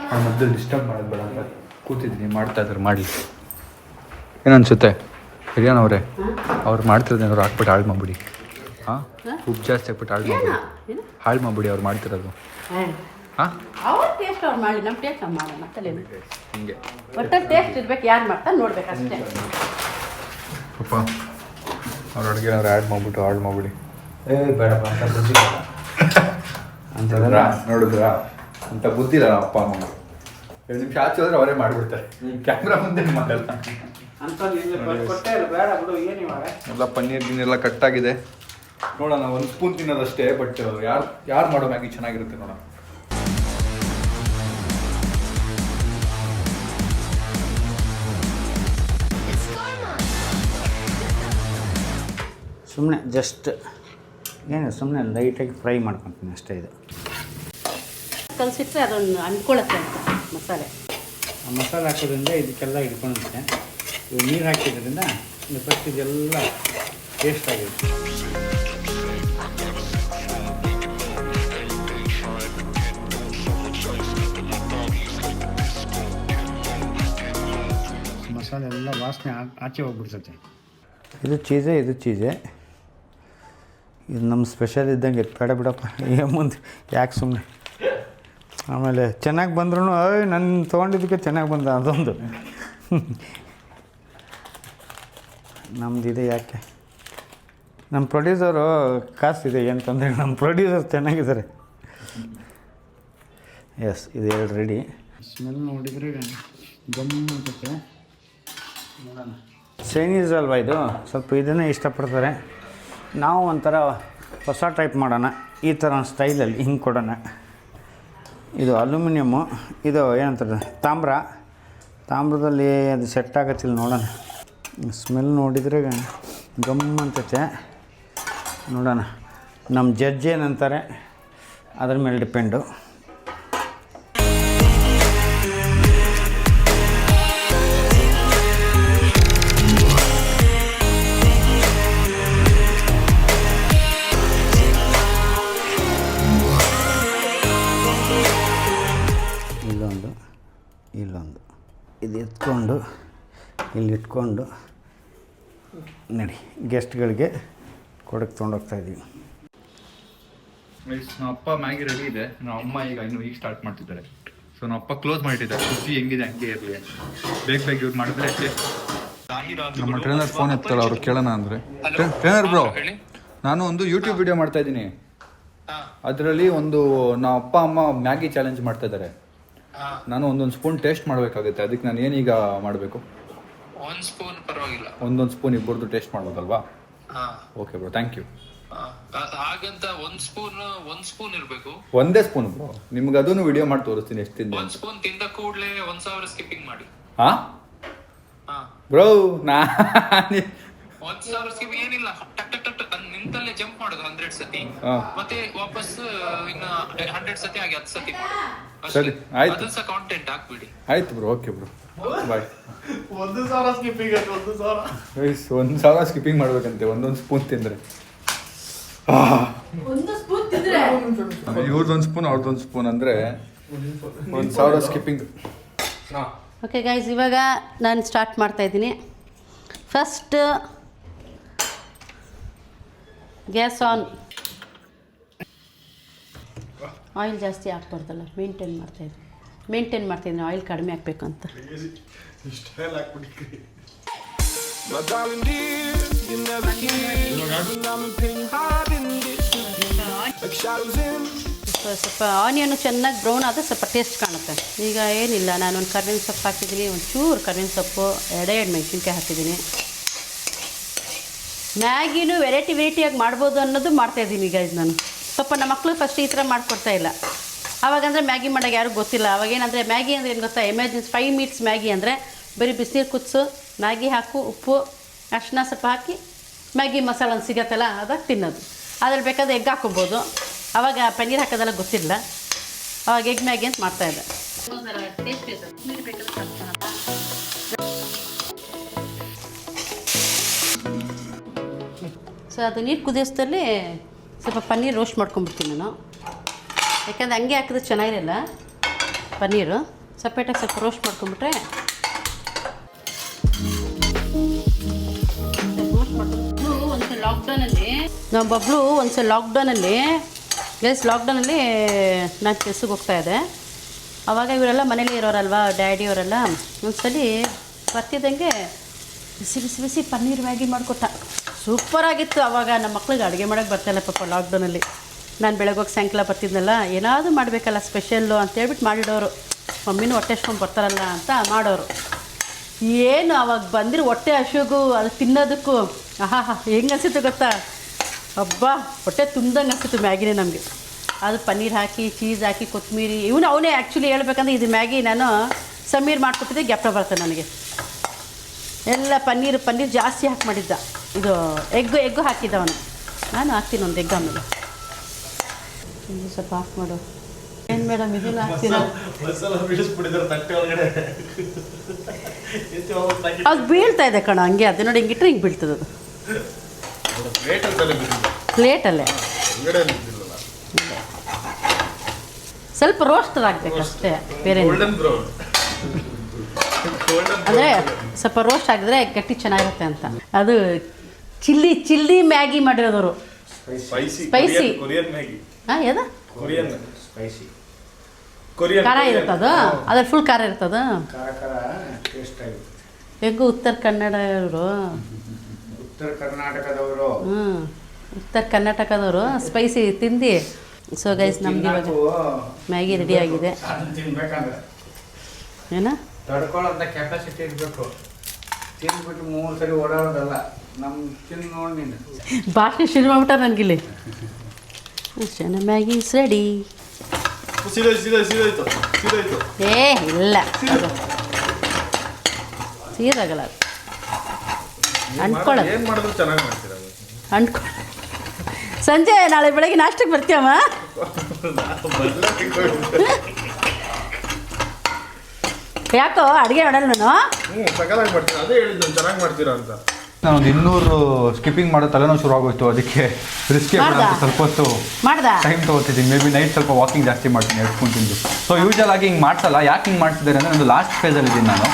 ನಾನು ಮಧ್ಯದಲ್ಲಿ ಡಿಸ್ಟರ್ಬ್ ಮಾಡೋದು ಬೇಡ ಅಂತ ಕೂತಿದ್ದೀನಿ. ಮಾಡ್ತಾ ಇದ್ದಾರೆ, ಮಾಡಿ. ಏನನ್ಸುತ್ತೆ ಹಿರಿಯನ್ ಅವರೇ? ಅವ್ರು ಮಾಡ್ತಿರೋದೇನಾದ್ರು ಹಾಕ್ಬಿಟ್ಟು ಹಾಳು ಮಾಡ್ಬಿಡಿ. ಹಾಂ, ಉಪ್ಪು ಜಾಸ್ತಿ ಹಾಕ್ಬಿಟ್ಟು ಹಾಳು ಮಾಡ್ಬಿಡಿ ಅವ್ರು ಮಾಡ್ತಿರೋದು. ಹಾಂ, ಅವ್ರ ಟೇಸ್ಟ್ ಅವ್ರು ಮಾಡಿ, ನಮ್ಮ ಟೇಸ್ಟ್ ನಾವು ಮಾಡೋಣ. ತಲೆನು ಹಿಂಗೆ ಒಟ್ಟು ಟೇಸ್ಟ್ ಇರ್ಬೇಕು, ಯಾರು ಮಾಡ್ತಾರೆ ನೋಡ್ಬೇಕು ಅಷ್ಟೇ. ಪಾಪ ಅವ್ರ ಅಡುಗೆ ಅವ್ರು ಆ್ಯಡ್ ಮಾಡಿಬಿಟ್ಟು ಹಾಳು ಮಾಡ್ಬಿಡಿ. ಬೇಡಪ್ಪ ಅಂತ ಬುದ್ಧಿ ಅಂತಂದ್ರ ನೋಡಿದ್ರಾ ಅಂತ ಬುದ್ಧಿ ಇಲ್ಲ ಅಪ್ಪ ಅಮ್ಮ. 2 ನಿಮಿಷ ಆಚೆ ಹೋದ್ರೆ ಅವರೇ ಮಾಡಿಬಿಡ್ತಾರೆ. ಕ್ಯಾಮ್ರಾ ಮುಂದೆ ಮಾಡಲ್ಲ. ಬೇಡ ಬಿಡು. ಏನು ಇವಾಗ ಎಲ್ಲ ಪನ್ನೀರ್ ಗಿನ್ನೆಲ್ಲ ಕಟ್ಟಾಗಿದೆ. ನೋಡೋಣ, 1 ಸ್ಪೂನ್ ತಿನ್ನೋದಷ್ಟೇ. ಬಟ್ ಯಾರು ಮಾಡೋ ಮ್ಯಾಗಿ ಚೆನ್ನಾಗಿರುತ್ತೆ ನೋಡೋಣ. ಸುಮ್ಮನೆ ಜಸ್ಟ್ ಏನು ಸುಮ್ಮನೆ ಲೈಟಾಗಿ ಫ್ರೈ ಮಾಡ್ಕೊತೀನಿ ಅಷ್ಟೇ. ಇದು ಕಲಸಿಟ್ರೆ ಅದೊಂದು ಅಂದ್ಕೊಳ್ಳುತ್ತೆ ಅಂತ ಮಸಾಲೆ. ಆ ಮಸಾಲೆ ಹಾಕೋದ್ರಿಂದ ಇದಕ್ಕೆಲ್ಲ ಹಿಡ್ಕೊಳ್ಳುತ್ತೆ. ಇವು ನೀರು ಹಾಕಿದ್ರಿಂದ ಫಸ್ಟ್ ಇದೆಲ್ಲ ಟೇಸ್ಟ್ ಆಗಿರುತ್ತೆ. ಮಸಾಲೆ ಎಲ್ಲ ವಾಸನೆ ಆಚೆ ಹೋಗ್ಬಿಡ್ತೈತೆ. ಇದು ಚೀಸೇ, ಇದು ಚೀಸೇ. ಇದು ನಮ್ಮ ಸ್ಪೆಷಲ್ ಇದ್ದಂಗೆ. ಬೇಡ ಬಿಡಪ್ಪ, ಏನು ಮುಂದೆ ಯಾಕೆ ಸುಮ್ಮನೆ. ಆಮೇಲೆ ಚೆನ್ನಾಗಿ ಬಂದ್ರೂ ನನ್ನ ತೊಗೊಂಡಿದ್ದಕ್ಕೆ ಚೆನ್ನಾಗಿ ಬಂದ ಅದೊಂದು. ನಮ್ಮದಿದೆ ಯಾಕೆ, ನಮ್ಮ ಪ್ರೊಡ್ಯೂಸರು ಕಾಸಿದೆ ಏನು ತೊಂದರೆ. ನಮ್ಮ ಪ್ರೊಡ್ಯೂಸರ್ ಚೆನ್ನಾಗಿದ್ದಾರೆ. ಎಸ್, ಇದು 2 ರೆಡಿ. ಸ್ಮೆಲ್ ನೋಡಿದರೆ ಗಮ್ ಅನ್ಸುತ್ತೆ. ನೋಡೋಣ. ಚೈನೀಸ್ ಅಲ್ವಾ ಇದು, ಸ್ವಲ್ಪ ಇದನ್ನೇ ಇಷ್ಟಪಡ್ತಾರೆ. ನಾವು ಒಂಥರ ಹೊಸ ಟೈಪ್ ಮಾಡೋಣ, ಈ ಥರ ಸ್ಟೈಲಲ್ಲಿ ಹಿಂಗೆ ಕೊಡೋಣ. ಇದು ಅಲ್ಯೂಮಿನಿಯಮ್ಮು, ಇದು ಏನಂತಾರೆ ತಾಮ್ರ. ತಾಮ್ರದಲ್ಲಿ ಅದು ಸೆಟ್ ಆಗತ್ತಿಲ್ಲ ನೋಡೋಣ. ಸ್ಮೆಲ್ ನೋಡಿದರೆ ಗಮ್ ಅಂತೈತೆ. ನೋಡೋಣ ನಮ್ಮ ಜಡ್ಜ್ ಏನಂತಾರೆ ಅದ್ರ ಮೇಲೆ ಡಿಪೆಂಡು. ಇಲ್ಲೊಂದು ಇದು ಎತ್ಕೊಂಡು ಇಲ್ಲಿ ಇಟ್ಕೊಂಡು ನಡಿ ಗೆಸ್ಟ್ಗಳಿಗೆ ಕೊಡಕ್ಕೆ ತೊಗೊಂಡೋಗ್ತಾಯಿದ್ದೀವಿ. ನಮ್ಮ ಅಪ್ಪ ಮ್ಯಾಗಿ ರೆಡಿ ಇದೆ. ನಮ್ಮ ಅಮ್ಮ ಈಗ ಸ್ಟಾರ್ಟ್ ಮಾಡ್ತಿದ್ದಾರೆ. ಸೊ ನಮ್ಮ ಅಪ್ಪ ಕ್ಲೋಸ್ ಮಾಡಿಟ್ಟಿದ್ದಾರೆ. ಖುಷಿ ಹೆಂಗಿದೆ ಹಂಗೆ ಇರಲಿ ಬೇಗ ಯೂಸ್ ಮಾಡಿದ್ರೆ ನಮ್ಮ ಟ್ರೈನರ್ ಫೋನ್ ಎತ್ತಲ್ಲ, ಅವ್ರು ಕೇಳೋಣ ಅಂದರೆ. ಟ್ರೈನರ್ ಬ್ರೋ, ನಾನು ಒಂದು ಯೂಟ್ಯೂಬ್ ವಿಡಿಯೋ ಮಾಡ್ತಾ ಇದ್ದೀನಿ. ಅದರಲ್ಲಿ ನಮ್ಮ ಅಪ್ಪ ಅಮ್ಮ ಮ್ಯಾಗಿ ಚಾಲೆಂಜ್ ಮಾಡ್ತಾ ಇದ್ದಾರೆ. ನಾನು ಒಂದೊಂದು ಸ್ಪೂನ್ ಟೇಸ್ಟ್ ಮಾಡಬೇಕಾಗುತ್ತೆ. ಅದಕ್ಕೆ ನಾನು ಏನೀಗ ಮಾಡಬೇಕು? ಒಂದು ಸ್ಪೂನ್ ಪರವಾಗಿಲ್ಲ, ಒಂದೊಂದು ಸ್ಪೂನ್ ಇಬ್ಬರದು ಟೇಸ್ಟ್ ಮಾಡ್ಬೋದಲ್ವಾ? Okay bro, thank you. ಹಾಗಂತ ಒಂದು ಸ್ಪೂನ್ ಇರಬೇಕು. ಒಂದೇ ಸ್ಪೂನ್ ಬ್ರೋ, ನಿಮ್ಗೆ ಅದನ್ನು ವಿಡಿಯೋ ಮಾಡಿ ತೋರಿಸ್ತೀನಿ ಎಷ್ಟು ತಿಂದೆ. ಒಂದು ಸ್ಪೂನ್ ತಿಂದ ಕೂಡಲೇ 1,000 ಸ್ಕಿಪ್ಪಿಂಗ್ ಮಾಡಿ. ಹಾ ಬ್ರೋ, 1,000 ಸ್ಕಿಪ್ಪಿಂಗ್ ಏನಿಲ್ಲ, ಟಕ್ ಟಕ್ ಟಕ್ ನಿಂತಲ್ಲೇ ಜಂಪ್ ಮಾಡೋದು 100 ಸತಿ, ಮತ್ತೆ ವಾಪಸ್ ಇನ್ನ 100 ಸತಿ ಆಗಿ 10 ಸತಿ ಮಾಡೋದು. ಸರಿ, ಆಯ್ತು. ಅದು ಸಹ ಕಾಂಟೆಂಟ್ ಹಾಕ್ಬಿಡಿ. ಆಯ್ತು ಬ್ರೋ, ಓಕೆ ಬ್ರೋ, ಬಾಯ್. 1,000 ಸ್ಕಿಪ್ಪಿಂಗ್ ಆಯ್ತು. 1,000 ಸ್ಕಿಪ್ಪಿಂಗ್ ಮಾಡ್ಬೇಕಂತೆ ಒಂದೊಂದು ಸ್ಪೂನ್ ತಿಂದರೆ. ಒಂದು ಸ್ಪೂನ್ ತಿಂದ್ರೆ ಇವ್ರದ್ದೊಂದು ಸ್ಪೂನ್ ಅವ್ರದ್ದೊಂದು ಸ್ಪೂನ್ ಅಂದರೆ 1,000 ಸ್ಕಿಪ್ಪಿಂಗ್. ಓಕೆ ಗೈಸ್, ಇವಾಗ ನಾನು ಸ್ಟಾರ್ಟ್ ಮಾಡ್ತಾ ಇದ್ದೀನಿ. First gas on. ಆಯಿಲ್ ಜಾಸ್ತಿ ಹಾಕ್ಬಾರ್ದಲ್ಲ, ಮೇಂಟೈನ್ ಮಾಡ್ತಾಯಿದ್ದೀನಿ ಆಯಿಲ್ ಕಡಿಮೆ ಹಾಕಬೇಕು ಅಂತ. ಸ್ವಲ್ಪ ಆನಿಯನ್ ಚೆನ್ನಾಗಿ ಬ್ರೌನ್ ಆದರೆ ಸ್ವಲ್ಪ ಟೇಸ್ಟ್ ಕಾಣುತ್ತೆ. ಈಗ ಏನಿಲ್ಲ, ನಾನೊಂದು ಕರ್ಬೇವಿನ ಸೊಪ್ಪು ಹಾಕಿದ್ದೀನಿ, ಒಂಚೂರು ಕರ್ಬೇವಿನ ಸೊಪ್ಪು, 2 ಮೆಣಸಿನ್ಕಾಯಿ ಹಾಕಿದ್ದೀನಿ. ಮ್ಯಾಗಿನೂ ವೆರೈಟಿಯಾಗಿ ಮಾಡ್ಬೋದು ಅನ್ನೋದು ಮಾಡ್ತಾಯಿದ್ದೀನಿ ಈಗ. ಇದು ನಾನು ಸ್ವಲ್ಪ ನಮ್ಮ ಮಕ್ಕಳು ಫಸ್ಟ್ ಈ ಥರ ಮಾಡಿಕೊಡ್ತಾ ಇಲ್ಲ. ಆವಾಗಂದರೆ ಮ್ಯಾಗಿ ಮಾಡೋಕ್ಕೆ ಯಾರಿಗೂ ಗೊತ್ತಿಲ್ಲ. ಅವಾಗೇನಂದರೆ ಮ್ಯಾಗಿ ಅಂದರೆ ಏನು ಗೊತ್ತಾ, ಎಮರ್ಜೆನ್ಸಿ 5 ಮಿನಿಟ್ಸ್ ಮ್ಯಾಗಿ ಅಂದರೆ ಬರೀ ಬಿಸಿನೀರು ಕುದಿಸು, ಮ್ಯಾಗಿ ಹಾಕು, ಉಪ್ಪು, ಅರಿಶಿನ ಸ್ವಲ್ಪ ಹಾಕಿ, ಮ್ಯಾಗಿ ಮಸಾಲ ಒಂದು ಸಿಗತ್ತಲ್ಲ ಅದಾಗ ತಿನ್ನೋದು. ಅದ್ರಲ್ಲಿ ಬೇಕಾದ್ರೆ ಎಗ್ ಹಾಕೊಬೋದು. ಆವಾಗ ಪನ್ನೀರ್ ಹಾಕೋದೆಲ್ಲ ಗೊತ್ತಿಲ್ಲ, ಅವಾಗ ಎಗ್ ಮ್ಯಾಗಿ ಅಂತ ಮಾಡ್ತಾಯಿದ್ದೆ. ಸೊ ಅದು ನೀರು ಕುದಿಯೋಷ್ಟರಲ್ಲಿ ಸ್ವಲ್ಪ ಪನ್ನೀರ್ ರೋಸ್ಟ್ ಮಾಡ್ಕೊಂಬಿಡ್ತೀನಿ ನಾನು. ಯಾಕಂದರೆ ಹಂಗೆ ಹಾಕಿದ್ರೆ ಚೆನ್ನಾಗಿರಲ್ಲ ಪನ್ನೀರು. ಸಪ್ರೇಟಾಗಿ ಸ್ವಲ್ಪ ರೋಸ್ಟ್ ಮಾಡ್ಕೊಂಬಿಟ್ರೆ ನಮ್ಮ ಬಬ್ಲು ಒಂದ್ಸಲ ಲಾಕ್ಡೌನಲ್ಲಿ ನಾನು ಕೆಲ್ಸಕ್ಕೆ ಹೋಗ್ತಾಯಿದ್ದೆ. ಆವಾಗ ಇವರೆಲ್ಲ ಮನೇಲಿ ಇರೋರಲ್ವ, ಡ್ಯಾಡಿಯವರೆಲ್ಲ. ಒಂದ್ಸಲಿ ಬರ್ತಿದ್ದಂಗೆ ಬಿಸಿ ಪನ್ನೀರ್ ಮ್ಯಾಗಿ ಮಾಡಿಕೊಟ್ಟ. ಸೂಪರಾಗಿತ್ತು. ಆವಾಗ ನಮ್ಮ ಮಕ್ಳಿಗೆ ಅಡುಗೆ ಮಾಡೋಕ್ಕೆ ಬರ್ತಾಯಿಲ್ಲ ಪಾಪ ಲಾಕ್ಡೌನಲ್ಲಿ. ನಾನು ಬೆಳಗ್ಗೆ ಹೋಗಿ ಸಾಯಂಕಾಲ ಬರ್ತಿದ್ನಲ್ಲ, ಏನಾದರೂ ಮಾಡಬೇಕಲ್ಲ ಸ್ಪೆಷಲ್ಲು ಅಂತೇಳ್ಬಿಟ್ಟು ಮಾಡಿಡೋರು. ಮಮ್ಮಿನೂ ಹೊಟ್ಟೆ ಹಚ್ಕೊಂಡು ಬರ್ತಾರಲ್ಲ ಅಂತ ಮಾಡೋರು. ಏನು ಅವಾಗ ಬಂದಿರೋ ಹೊಟ್ಟೆ ಹಸಿಗೂ ಅದು ತಿನ್ನೋದಕ್ಕೂ ಹೆಂಗೆ ಅನಿಸಿತ್ತು ಗೊತ್ತಾ? ಹಬ್ಬ, ಹೊಟ್ಟೆ ತುಂಬ್ದಂಗೆ ಅನಿಸ್ತಿತ್ತು ಮ್ಯಾಗಿನೇ ನಮಗೆ. ಅದು ಪನ್ನೀರ್ ಹಾಕಿ, ಚೀಸ್ ಹಾಕಿ, ಕೊತ್ತಂಬರಿ, ಅವನೇ ಆ್ಯಕ್ಚುಲಿ ಹೇಳ್ಬೇಕಂದ್ರೆ ಇದು ಮ್ಯಾಗಿ ನಾನು ಸಮೀರ್ ಮಾಡಿಕೊಟ್ಟಿದ್ದೆ. ಜ್ಞಾಪಕ ಬರ್ತದೆ ನನಗೆ. ಎಲ್ಲ ಪನ್ನೀರ್ ಜಾಸ್ತಿ ಹಾಕಿ ಮಾಡಿದ್ದ. ಇದು ಎಗ್ಗು ಹಾಕಿದ್ದ ಅವನು. ನಾನು ಹಾಕ್ತೀನಿ ಒಂದು ಎಗ್. ಆಮೇಲೆ ಸ್ವಲ್ಪ ಹಾಕಿ ಮಾಡು. ಏನು ಮೇಡಮ್ ಇದನ್ನು ಹಾಕ್ತೀರ? ಅದು ಬೀಳ್ತಾ ಇದೆ ಕಣ ಹಂಗೆ. ಅದು ನೋಡಿ ಹಿಂಗಿಟ್ರೆ ಹಿಂಗೆ ಬೀಳ್ತದೆ. ಅದು ಪ್ಲೇಟಲ್ಲೇ ಸ್ವಲ್ಪ ರೋಸ್ಟರ್ ಆಗಬೇಕು ಅಷ್ಟೇ, ಬೇರೆ. ಅಂದರೆ ಸ್ವಲ್ಪ ರೋಸ್ಟ್ ಆಗಿದ್ರೆ ಗಟ್ಟಿ ಚೆನ್ನಾಗಿರುತ್ತೆ ಅಂತ. ಅದು ಚಿಲ್ಲಿ ಮ್ಯಾಗಿ ಮಾಡಿರೋದವರು. ಸ್ಪೈಸಿ ಹಾಂ, ಯಾವ್ದು ಖಾರ ಇರುತ್ತದು. ಅದ್ರಲ್ಲಿ ಫುಲ್ ಖಾರ ಇರ್ತದ. ಹೆಂಗು ಉತ್ತರ ಕನ್ನಡವರು, ಉತ್ತರ ಕರ್ನಾಟಕದವರು ಸ್ಪೈಸಿ ತಿಂದು. ಸೊ ಗೈಸ್, ನಮ್ಗೆ ಇವಾಗ ಮ್ಯಾಗಿ ರೆಡಿ ಆಗಿದೆ. ಏನ ತಡ್ಕೊಳ್ಳೋಂಥ ಕೆಪಾಸಿಟಿ ಇರಬೇಕು. ತಿಂದ್ಬಿಟ್ಟು 3 ಸರಿ ಓಡಾಡೋದಲ್ಲ. ನಮ್ಮ ತಿಂದು ನೋಡಿ ನೀನು ಭಾಷೆ ಶುರು ಮಾಡ್ಬಿಟ್ಟ ನನಗಿಲ್ಲಿ. ಅಷ್ಟೇ, ಮ್ಯಾಗಿ ಇಸ್ ರೆಡಿ. ಸೀದಾಯ್ತು. ಏ ಇಲ್ಲ, ಸೀರಾಗಲ್ಲ ಅದು ಅಂಟ್ಕೊಳ್ಳೋದು ಏನು ಮಾಡಿದ್ರು ಚೆನ್ನಾಗಿ ಮಾಡ್ತೀರ ಅಂಟ್ಕೊ ಸಂಜೆ ನಾಳೆ ಬೆಳಗ್ಗೆ ನಾಷ್ಟಕ್ಕೆ ಬರ್ತೀಯಮ್ಮ ಯಾಕೋ ಅಡುಗೆ ಮಾಡಲ್ಲ ನಾನು ಸಕಲಾಗಿ ಮಾಡ್ತೀನಿ, ಅದೇ ಹೇಳಿದ್ದು ಚೆನ್ನಾಗಿ ಮಾಡ್ತೀರಾ ಅಂತ. ನಾನೊಂದು 200 ಸ್ಕಿಪ್ಪಿಂಗ್ ಮಾಡೋ ತಲೆನೋವು ಶುರು ಆಗೋಯ್ತು, ಅದಕ್ಕೆ ರಿಸ್ಕ್ ಮಾಡ್ದಾ? ಸ್ವಲ್ಪ ಹೊತ್ತು ಮಾಡ್ದ ಟೈಮ್ ತೊಗೋತಿದ್ದೀನಿ. ಮೇ ಬಿ ನೈಟ್ ಸ್ವಲ್ಪ ವಾಕಿಂಗ್ ಜಾಸ್ತಿ ಮಾಡ್ತೀನಿ ಎಡ್ಕೊಂಡು ತಿಂದು. ಸೊ ಯೂಶಲ್ ಆಗಿ ಹಿಂಗೆ ಮಾಡ್ಸಲ್ಲ. ಯಾಕೆ ಹಿಂಗೆ ಮಾಡ್ತಿದ್ದಾರೆ ಅಂದರೆ ನಂದು ಲಾಸ್ಟ್ ಫೇಸಲ್ಲಿ ಇದ್ದೀನಿ ನಾನು.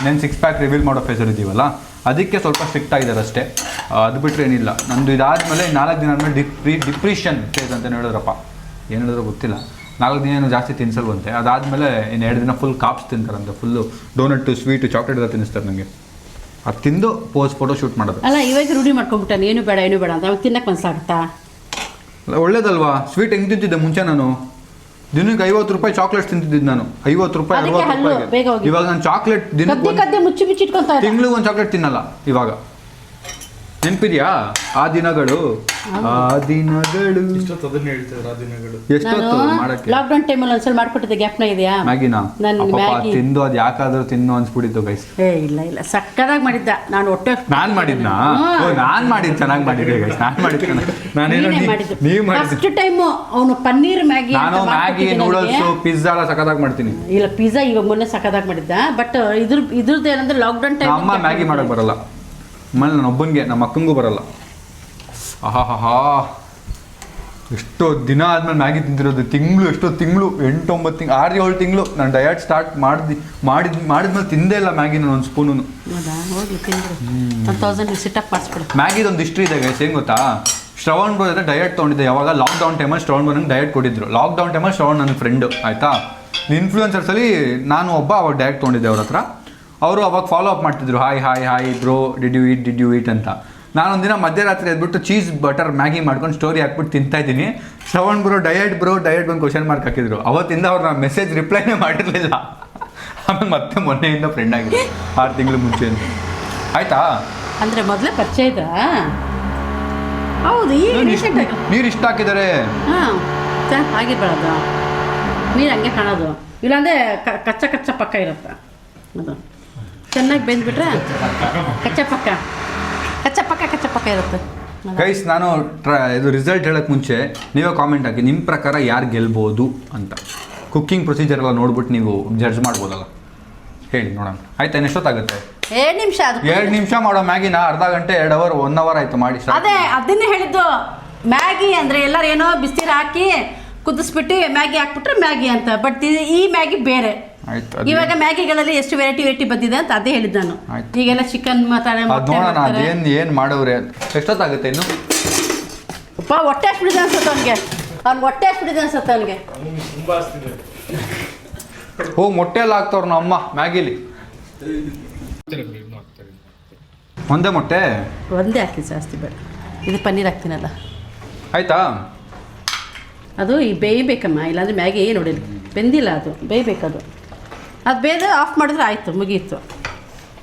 ನಾನು 6 ಪ್ಯಾಕ್ ರಿವೀಲ್ ಮಾಡೋ ಫೇಸಲ್ಲಿ ಇದ್ದೀವಲ್ಲ, ಅದಕ್ಕೆ ಸ್ವಲ್ಪ ಸ್ಟ್ರಿಕ್ಟ್ ಆಗಿದ್ದಾರೆ ಅಷ್ಟೇ. ಅದು ಬಿಟ್ಟರೆ ಏನಿಲ್ಲ. ನಂದು ಇದಾದಮೇಲೆ 4 ದಿನ ಆದಮೇಲೆ ಡಿಪ್ರೆಷನ್ ಫೇಸ್ ಅಂತ ಹೇಳಿದ್ರಪ್ಪ, ಏನು ಹೇಳಿದ್ರು ಗೊತ್ತಿಲ್ಲ. 4 ದಿನ ಏನು ಜಾಸ್ತಿ ತಿನ್ಸಲ್ವಂತೆ. ಅದಾದಮೇಲೆ ಇನ್ನು 2 ದಿನ ಫುಲ್ ಕಾಪ್ಸ್ ತಿಂತಾರಂತೆ. ಫುಲ್ಲು ಡೋನಟ್ಟು, ಸ್ವೀಟು, ಚಾಕ್ಲೇಟ್ ಎಲ್ಲ ತಿನ್ನಿಸ್ತಾರೆ ನನಗೆ. ಅದು ತಿಂದು ಫೋಟೋ ಶೂಟ್ ಮಾಡೋದು. ಅಲ್ಲ ಇವಾಗ ರೂಢಿ ಮಾಡ್ಕೊಂಡ್ಬಿಟ್ಟಾನೆ, ಏನು ಬೇಡ ಏನು ಬೇಡ ಅಂತ. ಅವಾಗ ತಿನ್ನಕ್ಕೆ ಮನಸ್ಸಾಗುತ್ತಾ? ಒಳ್ಳೇದಲ್ವಾ? ಸ್ವೀಟ್ ಹೆಂಗೆ ತಿಂತಿದ್ದೆ ಮುಂಚೆ ನಾನು? ದಿನಕ್ಕೆ 50 ರೂಪಾಯಿ ಚಾಕ್ಲೇಟ್ಸ್ ತಿಂತಿದ್ದಿದ್ದು ನಾನು. 50 ರೂಪಾಯಿ, ಅದಕ್ಕೆ 60 ಹಲ್ಲು ರೂಪಾಯಿಗೆ. ಬೇಗ ಹೋಗಿ. ಇವಾಗ ನಾನು ಚಾಕ್ಲೇಟ್ ದಿನಕ್ಕೆ ಕದ್ದೆ ಮುಚ್ಚಿ ಇಟ್ಕೊಂತ ತಿಂಗ್ಳಿಗೆ ಒಂದು ಚಾಕ್ಲೇಟ್ ತಿನ್ನಲ್ಲ ಇವಾಗ. ನೆನಪಿದ್ಯಾ ಆ ದಿನಗಳು? ಆ ದಿನಗಳು ಇಷ್ಟೊತ್ತು ಅದನ್ನೇ ಹೇಳ್ತಿದ್ರು ಆ ದಿನಗಳು. ಎಷ್ಟೊತ್ತು ಮಾಡಕ್ಕೆ? ಲಾಕ್ಡೌನ್ ಟೈಮಲ್ಲಿ ಒಂದ್ಸಲ ಮಾಡ್ಕೊಟ್ಟಿದ್ದೆ, ಜ್ಞಾಪನ ಇದೆಯಾ? ಮ್ಯಾಗಿನ ನಾನು ಮ್ಯಾಗಿ ತಿಂದು ಅದು ಯಾಕಾದ್ರೂ ತಿನ್ನು ಅನ್ಸ್ಬಿಟ್ಟಿತ್ತು ಗೈಸ್. ಇಲ್ಲ ಸಕ್ಕದಾಗಿ ಮಾಡಿದ್ದ. ನಾನು ಹೊಟ್ಟೆ ನಾನ್ ಮಾಡಿದ್ನಾ? ನಾನ್ ಮಾಡಿದ್ ಚೆನ್ನಾಗಿ ಮಾಡಿದ್ದೆ ಗೈಸ್. ನಾನ್ ಮಾಡಿದ್ದೆ. ನಾನೇನೋ ನೀವು ಮಾಡಿದ್ದು. ಫಸ್ಟ್ ಟೈಮ್ ಅವನು ಪನ್ನೀರ್ ಮ್ಯಾಗಿ ನಾನು ಮ್ಯಾಗಿ, ನೂಡಲ್ಸ್, ಪಿಜ್ಜಾ ಎಲ್ಲ ಸಖತ್ತಾಗಿ ಮಾಡ್ತೀನಿ. ಇಲ್ಲ ಪಿಜ್ಜಾ ಇವಾಗ ಮೊನ್ನೆ ಸಕ್ಕದಾಗಿ ಮಾಡಿದ್ದ. ಬಟ್ ಇದ್ರದ್ದು ಏನಂದ್ರೆ ಲಾಕ್ಡೌನ್ ಟೈಮ್ ಅಮ್ಮ ಮ್ಯಾಗಿ ಮಾಡಕ್ ಬರಲ್ಲ. ಆಮೇಲೆ ನನ್ನ ಒಬ್ಬನಿಗೆ, ನಮ್ಮ ಅಕ್ಕಂಗೂ ಬರಲ್ಲ. ಆಹಾ, ಎಷ್ಟೋ ದಿನ ಆದ್ಮೇಲೆ ಮ್ಯಾಗಿ ತಿಂತಿರೋದು. ಎಷ್ಟೋ ತಿಂಗಳು, 8-9 ತಿಂಗಳು, 6-7 ತಿಂಗಳು ನಾನು ಡಯಟ್ ಸ್ಟಾರ್ಟ್ ಮಾಡಿದ್ಮೇಲೆ ತಿಂದೇ ಇಲ್ಲ ಮ್ಯಾಗಿ ನಾನು ಒಂದು ಸ್ಪೂನು. ಹೌದಾ? ಹೋಗ್ಲಿ ತಿಂದ್ರು 1000 ಸಿಟಪ್ ಮಾಡಿಸ್ಬಿಡು. ಮ್ಯಾಗಿದೊಂದು ಹಿಸ್ಟ್ರಿ ಇದೆ ಗೈಸ್. ಏನು ಗೊತ್ತಾ? ಶ್ರವಣ್ ಬ್ರೋ ಜೊತೆ ಡಯಟ್ ತೊಗೊಂಡಿದ್ದೆ ಯಾವಾಗ ಲಾಕ್ಡೌನ್ ಟೈಮಲ್ಲಿ. ಶ್ರವಣ್ ಬ್ರೋ ನಂಗೆ ಡಯಟ್ ಕೊಟ್ಟಿದ್ರು. ಲಾಕ್ಡೌನ್ ಟೈಮಲ್ಲಿ ಶ್ರವಣ್ ನನ್ನ ಫ್ರೆಂಡು, ಆಯಿತಾ? ಇನ್ಫ್ಲೂಯೆನ್ಸರ್ಸಲ್ಲಿ ನಾನು ಒಬ್ಬ ಅವಾಗ ಡಯಟ್ ತೊಗೊಂಡಿದ್ದೆ ಅವ್ರ ಹತ್ರ. ಅವರು ಅವಾಗ ಫಾಲೋ ಅಪ್ ಮಾಡ್ತಿದ್ರು, hi bro, did you eat ಅಂತ. ನಾನೊಂದಿನ ಮಧ್ಯರಾತ್ರಿ ಎದ್ಬಿಟ್ಟು ಚೀಸ್ ಬಟರ್ ಮ್ಯಾಗಿ ಮಾಡ್ಕೊಂಡು ಸ್ಟೋರಿ ಹಾಕ್ಬಿಟ್ಟು ತಿಂತಾ ಇದ್ದೀನಿ. ಶ್ರವಣ್ ಬ್ರೋ ಡಯಟ್ ಬಂದು ಕ್ವಶನ್ ಮಾರ್ಕ್ ಹಾಕಿದ್ರು. ಅವತ್ತಿಂದ ಅವ್ರು ನಾನು ಮೆಸೇಜ್ ರಿಪ್ಲೈನೇ ಮಾಡಿರಲಿಲ್ಲ. ಆಮೇಲೆ ಮತ್ತೆ ಮೊನ್ನೆಯಿಂದ ಫ್ರೆಂಡ್ ಆಗಿದ್ರು 6 ತಿಂಗಳು ಮುಂಚೆ ಅಂತ. ಆಯ್ತಾ? ಅಂದರೆ ಮೊದಲೇ ಪರಿಚಯ ಇದ್ರಾ? ಹೌದು. ಈಗ ರೀಸೆಂಟಾಗಿ ನೀರು ಇಷ್ಟ ಹಾಕಿದ್ದಾರೆ. ಹಾಂ ಆಗಿರ್ಬೇಡದು. ನೀರು ಹಂಗೆ ಕಾಣೋದು. ಇಲ್ಲಾಂದರೆ ಕಚ್ಚ ಪಕ್ಕ ಇರುತ್ತೆ. ಅದು ಚೆನ್ನಾಗಿ ಬೆಂದ್ಬಿಟ್ರೆ ಕಚ್ಚ ಪಕ್ಕ ಇರುತ್ತೆ. ಗೈಸ್, ನಾನು ಇದು ರಿಸಲ್ಟ್ ಹೇಳೋಕ್ಕೆ ಮುಂಚೆ ನೀವೇ ಕಾಮೆಂಟ್ ಹಾಕಿ, ನಿಮ್ಮ ಪ್ರಕಾರ ಯಾರು ಗೆಲ್ಬೋದು ಅಂತ. ಕುಕ್ಕಿಂಗ್ ಪ್ರೊಸೀಜರ್ ಎಲ್ಲ ನೋಡ್ಬಿಟ್ಟು ನೀವು ಜಡ್ಜ್ ಮಾಡ್ಬೋದಲ್ಲ, ಹೇಳಿ ನೋಡೋಣ. ಆಯ್ತಾ? ಇನ್ನು ಎಷ್ಟೊತ್ತಾಗುತ್ತೆ? 2 ನಿಮಿಷ. ಅದು 2 ನಿಮಿಷ ಮಾಡೋ ಮ್ಯಾಗಿನ ಅರ್ಧ ಗಂಟೆ, 2 ಅವರ್, 1 ಅವರ್ ಆಯಿತು ಮಾಡಿ. ಅದನ್ನೇ ಹೇಳಿದ್ದು. ಮ್ಯಾಗಿ ಅಂದರೆ ಎಲ್ಲರೂ ಏನೋ ಬಿಸಿನೀರು ಹಾಕಿ ಕುದಿಸ್ಬಿಟ್ಟು ಮ್ಯಾಗಿ ಹಾಕ್ಬಿಟ್ರೆ ಮ್ಯಾಗಿ ಅಂತ. ಬಟ್ ಈ ಮ್ಯಾಗಿ ಬೇರೆ. ಆಯ್ತು. ಇವಾಗ ಮ್ಯಾಗಿಗಳಲ್ಲಿ ಎಷ್ಟು ವೆರೈಟಿ ಬಂದಿದೆ ಅಂತ ಅದೇ ಹೇಳಿದ್ದು ನಾನು. ಆಯ್ತು. ಈಗೆಲ್ಲ ಚಿಕನ್ ಮಾತಾಡ ನೋಡೋಣ ಏನು ಮಾಡೋರೆ. ಎಷ್ಟೊತ್ತಾಗುತ್ತೆ ಇನ್ನು? ಹೊಟ್ಟೆ ಹಸ್ಬಿಡಿದೆ ಅನ್ಸುತ್ತೆ ಅವನಿಗೆ. ಹೊಟ್ಟೆ ಹಸ್ಬಿಡಿದೆ ಅನ್ಸುತ್ತೆ ಅವನಿಗೆ. ತುಂಬಾ ಆಗ್ತಿದೆ. ಮೊಟ್ಟೆ ಎಲ್ಲ ಹಾಕ್ತವ್ರು ನಮ್ಮ ಅಮ್ಮ ಮ್ಯಾಗಿಲಿ. ಒಂದೇ ಮೊಟ್ಟೆ ಒಂದೇ ಹಾಕಿ, ಜಾಸ್ತಿ ಬೇಡ. ಇದು ಪನ್ನೀರ್ ಹಾಕ್ತೀನಲ್ಲ. ಆಯ್ತಾ? ಅದು ಈ ಬೇಯಬೇಕಮ್ಮ, ಇಲ್ಲಾಂದರೆ ಮ್ಯಾಗಿ ನೋಡಿಲ್ಲ ಬೆಂದಿಲ್ಲ. ಅದು ಬೇಯಬೇಕದು. ಅದು ಬೇಯ್ದು ಆಫ್ ಮಾಡಿದ್ರೆ ಆಯಿತು, ಮುಗೀತು.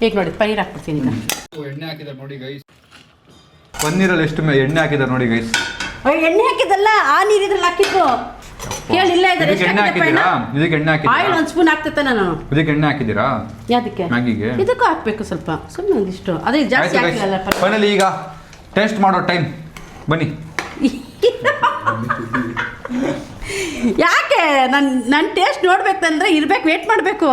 ಈಗ ನೋಡಿ ಪನ್ನೀರ್ ಹಾಕ್ಬಿಡ್ತೀನಿ. ಈಗ ಎಣ್ಣೆ ಹಾಕಿದ್ದಾರೆ ನೋಡಿ ಗೈಸ್. ಪನ್ನೀರಲ್ಲಿ ಎಷ್ಟು ಎಣ್ಣೆ ಹಾಕಿದ್ದಾರೆ ನೋಡಿ ಗೈಸ್. ಎಣ್ಣೆ ಹಾಕಿದ್ದಲ್ಲ, ಆ ನೀರು ಇದ್ರಲ್ಲಿ ಹಾಕಿದ್ದು. ಕೇಳಿಲ್ಲ ಇದ್ದಾರೆ. ಎಣ್ಣೆ ಹಾಕಿದ್ದೀರಾ? ಇದಕ್ಕೆ ಎಣ್ಣೆ ಆಯಿಲ್ ಹಾಕಿದ್ದೀರಾ? 1 ಸ್ಪೂನ್ ಹಾಕ್ತೈತೆ ನಾನು. ಇದಕ್ಕೆ ಎಣ್ಣೆ ಹಾಕಿದ್ದೀರಾ? ಯಾದಕ್ಕೆ? ಮ್ಯಾಗಿಗೆ ಇದಕ್ಕೂ ಹಾಕ್ಬೇಕು ಸ್ವಲ್ಪ, ಸುಮ್ಮನೆ ಒಂದಿಷ್ಟು. ಅದೇ ಜಾಸ್ತಿ ಹಾಕಿಲ್ಲ. ಫೈನಲಿ ಈಗ ಟೇಸ್ಟ್ ಮಾಡೋ ಟೈಮ್ ಬನ್ನಿ. ಯಾಕೆ ನನ್ನ ಟೇಸ್ಟ್ ನೋಡ್ಬೇಕಂದ್ರೆ ಇರ್ಬೇಕು, ವೇಟ್ ಮಾಡಬೇಕು.